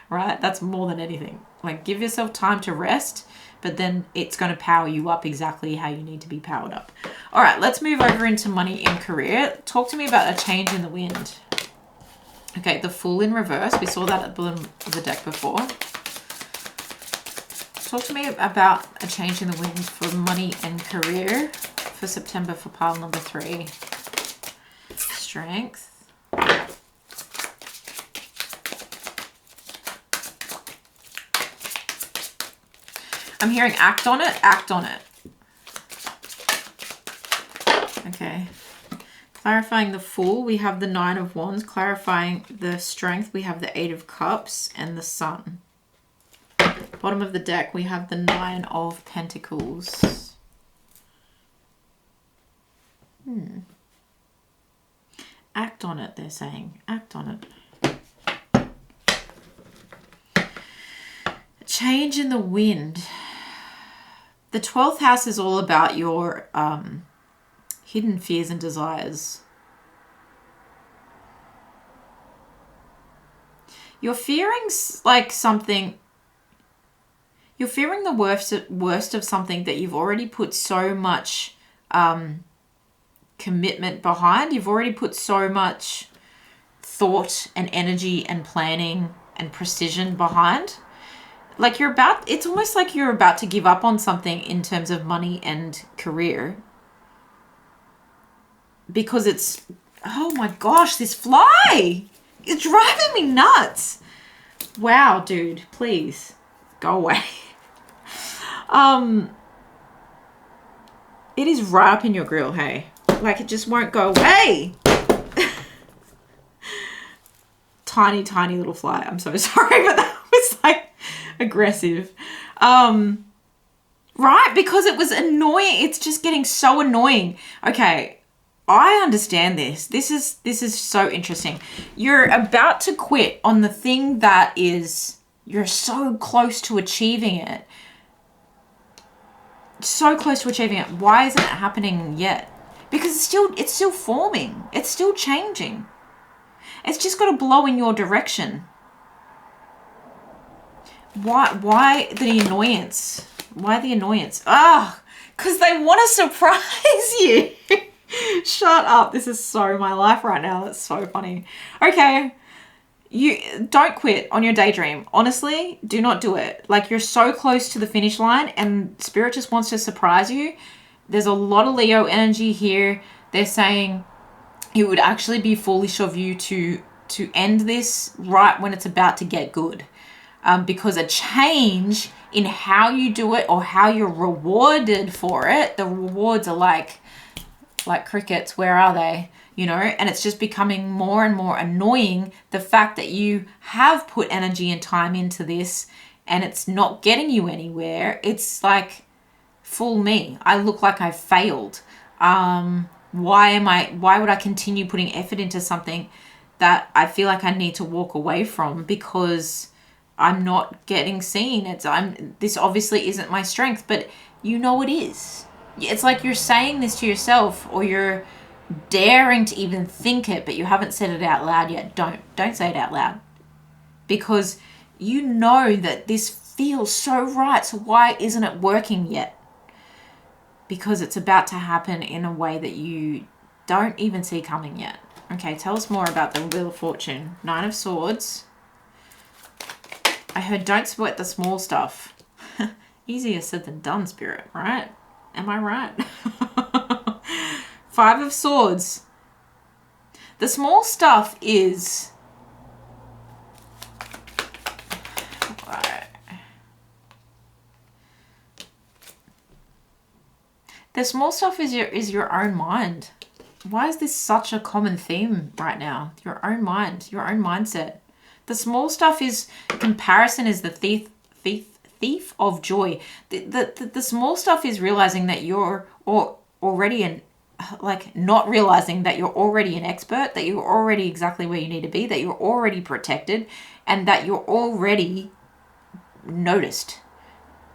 Right? That's more than anything. Like, give yourself time to rest, but then it's going to power you up exactly how you need to be powered up. All right, let's move over into money and career. Talk to me about a change in the wind. Okay, the Fool in reverse. We saw that at the bottom of the deck before. Talk to me about a change in the wind for money and career for September for pile number 3. Strength. I'm hearing act on it, act on it. Okay. Clarifying the Fool, we have the 9 of Wands. Clarifying the Strength, we have the 8 of Cups and the Sun. Bottom of the deck, we have the 9 of Pentacles. Act on it, they're saying. Act on it. Change in the wind. The 12th house is all about your hidden fears and desires. You're fearing like something. You're fearing the worst of something that you've already put so much commitment behind. You've already put so much thought and energy and planning and precision behind. Like it's almost like you're about to give up on something in terms of money and career. Because it's, oh my gosh, this fly is driving me nuts. Wow, dude, please go away. It is right up in your grill, hey? Like, it just won't go away. Tiny, tiny little fly. I'm so sorry, but that was like aggressive. Right? Because it was annoying. It's just getting so annoying. Okay, I understand this. This is so interesting. You're about to quit on the thing that is, you're so close to achieving it. So close to achieving it. Why isn't it happening yet? Because it's still forming. It's still changing. It's just got to blow in your direction. Why the annoyance? Why the annoyance? Because they want to surprise you. Shut up. This is so my life right now. That's so funny. Okay. You don't quit on your daydream. Honestly, do not do it. Like, you're so close to the finish line and Spirit just wants to surprise you. There's a lot of Leo energy here. They're saying it would actually be foolish of you to end this right when it's about to get good. because a change in how you do it or how you're rewarded for it, the rewards are like crickets. Where are they? You know, and it's just becoming more and more annoying, the fact that you have put energy and time into this and it's not getting you anywhere. It's like, fool me, I look like I've failed. Why would I continue putting effort into something that I feel like I need to walk away from because I'm not getting seen? This obviously isn't my strength, but you know it is. It's like you're saying this to yourself, or you're daring to even think it, but you haven't said it out loud yet. Don't say it out loud, because you know that this feels so right. So why isn't it working yet? Because it's about to happen in a way that you don't even see coming yet. Okay, tell us more about the Wheel of Fortune. 9 of Swords. I heard don't sweat the small stuff. Easier said than done, Spirit, right? Am I right? 5 of Swords. The small stuff is... The small stuff is your own mind. Why is this such a common theme right now? Your own mind, your own mindset. The small stuff is... Comparison is the thief of joy. The small stuff is realizing that you're already not realizing that you're already an expert, that you're already exactly where you need to be, that you're already protected, and that you're already noticed.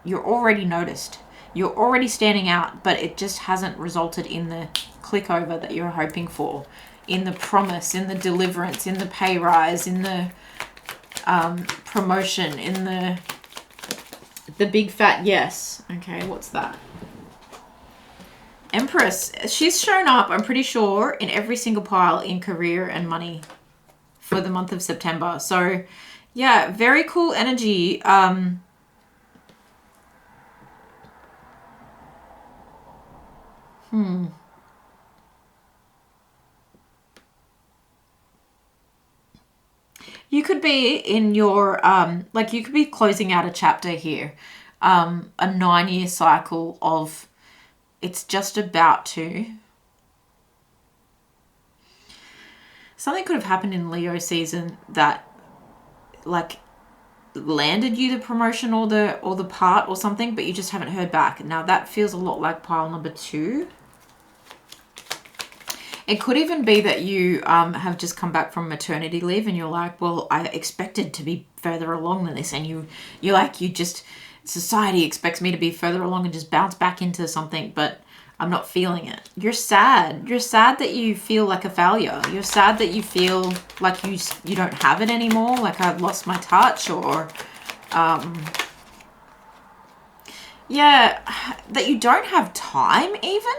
You're already noticed. You're already standing out, but it just hasn't resulted in the click over that you're hoping for, in the promise, in the deliverance, in the pay rise, in the promotion, in the big fat yes. Okay, what's that? Empress. She's shown up, I'm pretty sure, in every single pile in career and money for the month of September. So, yeah, very cool energy. You could be in your, you could be closing out a chapter here. A 9-year cycle of, it's just about to. Something could have happened in Leo season that, landed you the promotion or the part or something, but you just haven't heard back. Now that feels a lot like pile number 2. It could even be that you have just come back from maternity leave and you're like, well, I expected to be further along than this. And society expects me to be further along and just bounce back into something, but I'm not feeling it. You're sad. You're sad that you feel like a failure. You're sad that you feel like you don't have it anymore. Like I've lost my touch, or, that you don't have time even.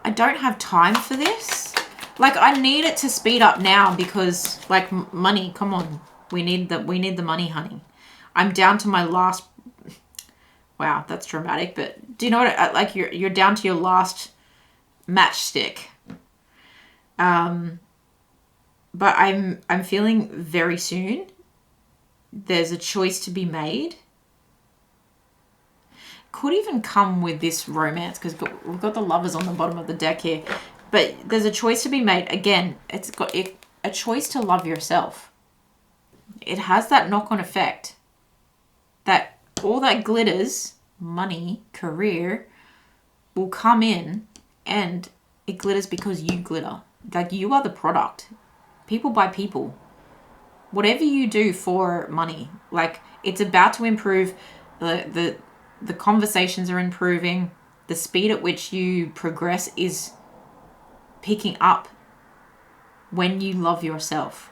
I don't have time for this. I need it to speed up now because, money, come on. We need the money, honey. I'm down to my last... Wow, that's dramatic, but do you know what... you're down to your last matchstick. But I'm feeling very soon there's a choice to be made. Could even come with this romance, because we've got the lovers on the bottom of the deck here, but there's a choice to be made. Again, it's got a choice to love yourself. It has that knock-on effect that all that glitters, money, career, will come in, and it glitters because you glitter. You are the product. People buy people. Whatever you do for money, it's about to improve. The conversations are improving. The speed at which you progress is picking up when you love yourself.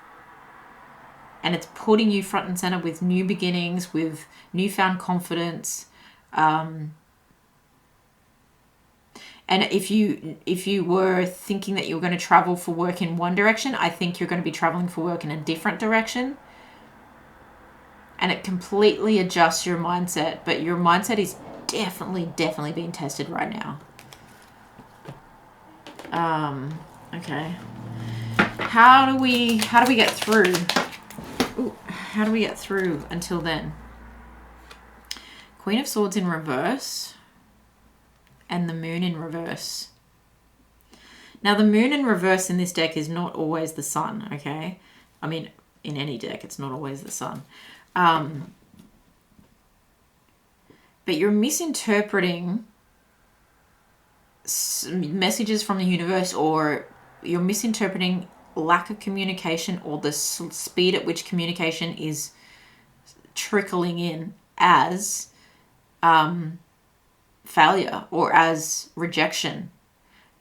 And it's putting you front and center with new beginnings, with newfound confidence. And if you were thinking that you were going to travel for work in one direction, I think you're going to be traveling for work in a different direction. And it completely adjusts your mindset. But your mindset is definitely being tested right now. Okay. How do we get through? Ooh, how do we get through until then? Queen of Swords in reverse and the Moon in reverse. Now, the Moon in reverse in this deck is not always the Sun, okay? I mean, in any deck, it's not always the Sun. But you're misinterpreting messages from the universe, or you're misinterpreting lack of communication or the speed at which communication is trickling in as failure or as rejection.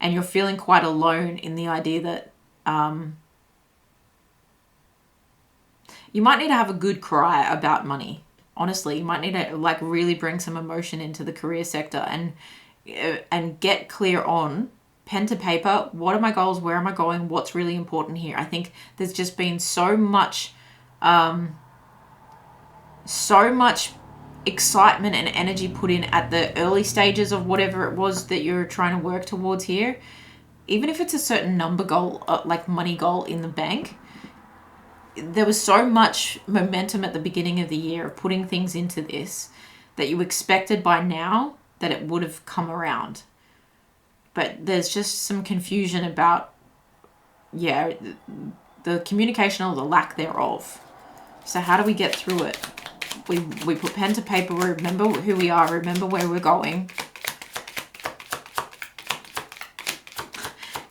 And you're feeling quite alone in the idea that you might need to have a good cry about money. Honestly, you might need to like really bring some emotion into the career sector and get clear on pen to paper. What are my goals? Where am I going? What's really important here? I think there's just been so much excitement and energy put in at the early stages of whatever it was that you're trying to work towards here. Even if it's a certain number goal, like money goal in the bank, there was so much momentum at the beginning of the year of putting things into this that you expected by now that it would have come around. But there's just some confusion about, yeah, the communication or the lack thereof. So how do we get through it? We put pen to paper, we remember who we are, remember where we're going.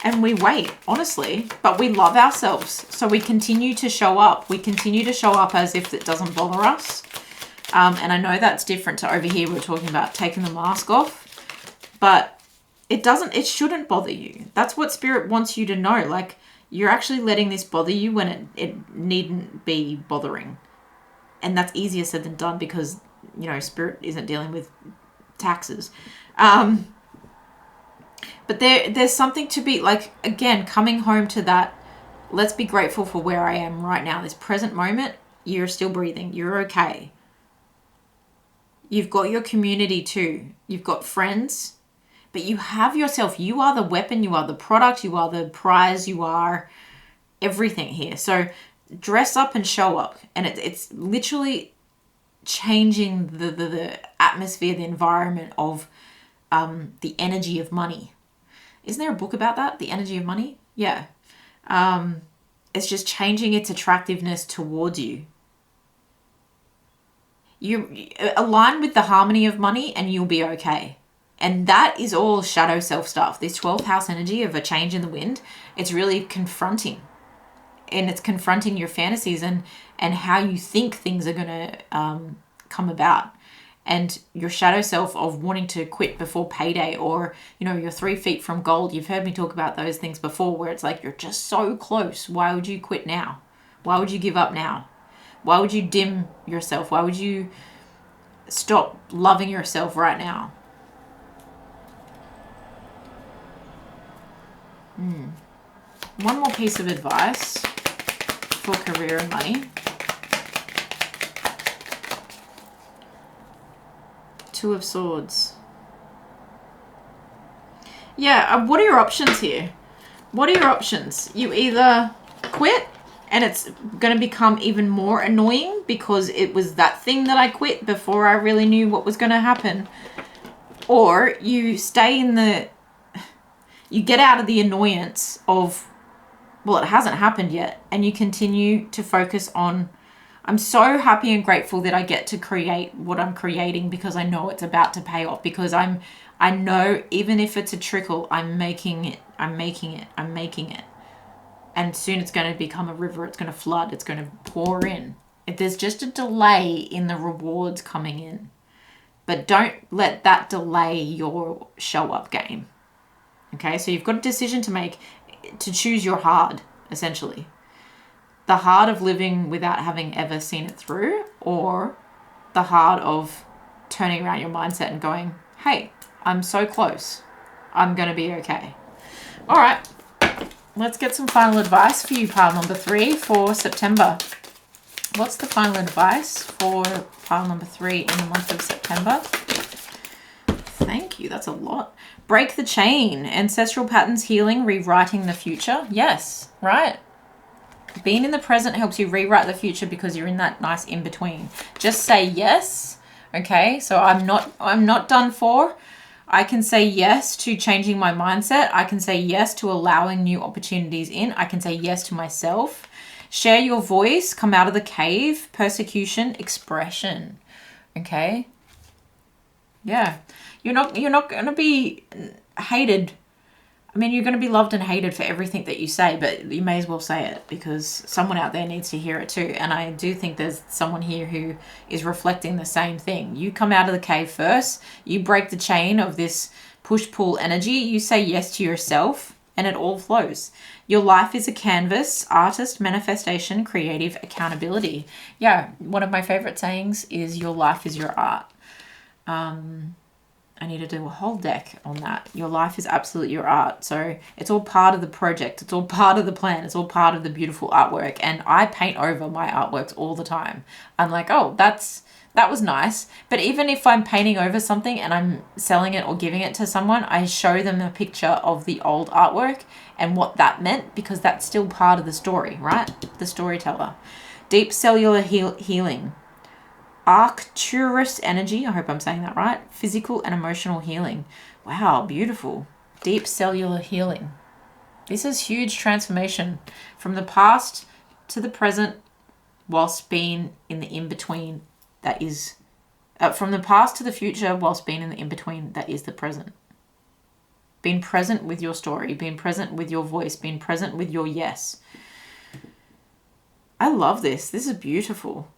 And we wait, honestly, but we love ourselves. So we continue to show up. We continue to show up as if it doesn't bother us. And I know that's different to over here. We're talking about taking the mask off, but it shouldn't bother you. That's what Spirit wants you to know. Like, you're actually letting this bother you when it needn't be bothering. And that's easier said than done because, you know, Spirit isn't dealing with taxes. But there's something to be, like, again, coming home to that, let's be grateful for where I am right now. This present moment, you're still breathing. You're okay. You've got your community too. You've got friends. But you have yourself. You are the weapon. You are the product. You are the prize. You are everything here. So dress up and show up. And it's literally changing the atmosphere, the environment of the energy of money. Isn't there a book about that? The energy of money? Yeah. It's just changing its attractiveness towards you. You align with the harmony of money and you'll be okay. And that is all shadow self stuff. This 12th house energy of a change in the wind, it's really confronting. And it's confronting your fantasies and how you think things are going to come about. And your shadow self of wanting to quit before payday, or, you know, you're 3 feet from gold. You've heard me talk about those things before where it's like, you're just so close. Why would you quit now? Why would you give up now? Why would you dim yourself? Why would you stop loving yourself right now? One more piece of advice for career and money. 2 of Swords. Yeah, what are your options here? What are your options? You either quit and it's going to become even more annoying because it was that thing that I quit before I really knew what was going to happen. Or you stay in you get out of the annoyance of, well, it hasn't happened yet, and you continue to focus on, I'm so happy and grateful that I get to create what I'm creating because I know it's about to pay off, because I know even if it's a trickle, I'm making it. And soon it's going to become a river, it's going to flood, it's going to pour in. If there's just a delay in the rewards coming in. But don't let that delay your show up game. Okay, so you've got a decision to make, to choose your hard, essentially. The hard of living without having ever seen it through, or the hard of turning around your mindset and going, hey, I'm so close. I'm going to be okay. All right, let's get some final advice for you, pile number 3 for September. What's the final advice for pile number 3 in the month of September? Thank you, that's a lot. Break the chain. Ancestral patterns healing, rewriting the future. Yes, right? Being in the present helps you rewrite the future because you're in that nice in-between. Just say yes, okay? So I'm not done for. I can say yes to changing my mindset. I can say yes to allowing new opportunities in. I can say yes to myself. Share your voice, come out of the cave, persecution, expression. Okay? Yeah. You're not going to be hated. I mean, you're going to be loved and hated for everything that you say, but you may as well say it because someone out there needs to hear it too. And I do think there's someone here who is reflecting the same thing. You come out of the cave first. You break the chain of this push-pull energy. You say yes to yourself and it all flows. Your life is a canvas, artist, manifestation, creative, accountability. Yeah, one of my favorite sayings is your life is your art. I need to do a whole deck on that. Your life is absolutely your art. So it's all part of the project. It's all part of the plan. It's all part of the beautiful artwork. And I paint over my artworks all the time. I'm like, oh, that was nice. But even if I'm painting over something and I'm selling it or giving it to someone, I show them a picture of the old artwork and what that meant because that's still part of the story, right? The storyteller. Deep cellular healing. Arcturus energy, I hope I'm saying that right. Physical and emotional healing. Wow, beautiful. Deep cellular healing. This is huge transformation from the past to the present whilst being in the in-between that is... from the past to the future whilst being in the in-between that is the present. Being present with your story, being present with your voice, being present with your yes. I love this. This is beautiful.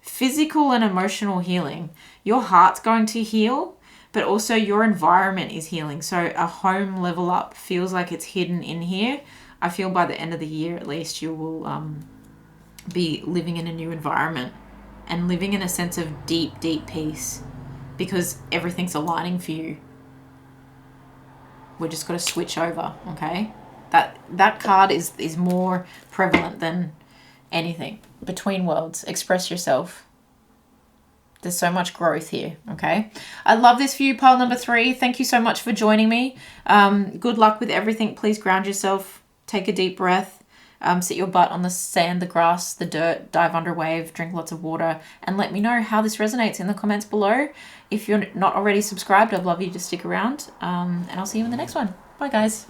Physical and emotional healing. Your heart's going to heal, but also your environment is healing. So a home level up feels like it's hidden in here. I feel by the end of the year, at least, you will be living in a new environment and living in a sense of deep, deep peace because everything's aligning for you. We're just got to switch over, okay? That card is more prevalent than anything. Between worlds, express yourself. There's so much growth here, okay? I love this for you, pile number 3. Thank you so much for joining me. Good luck with everything. Please ground yourself. Take a deep breath. Sit your butt on the sand, the grass, the dirt, dive under a wave, drink lots of water, and let me know how this resonates in the comments below. If you're not already subscribed, I'd love you to stick around, and I'll see you in the next one. Bye, guys.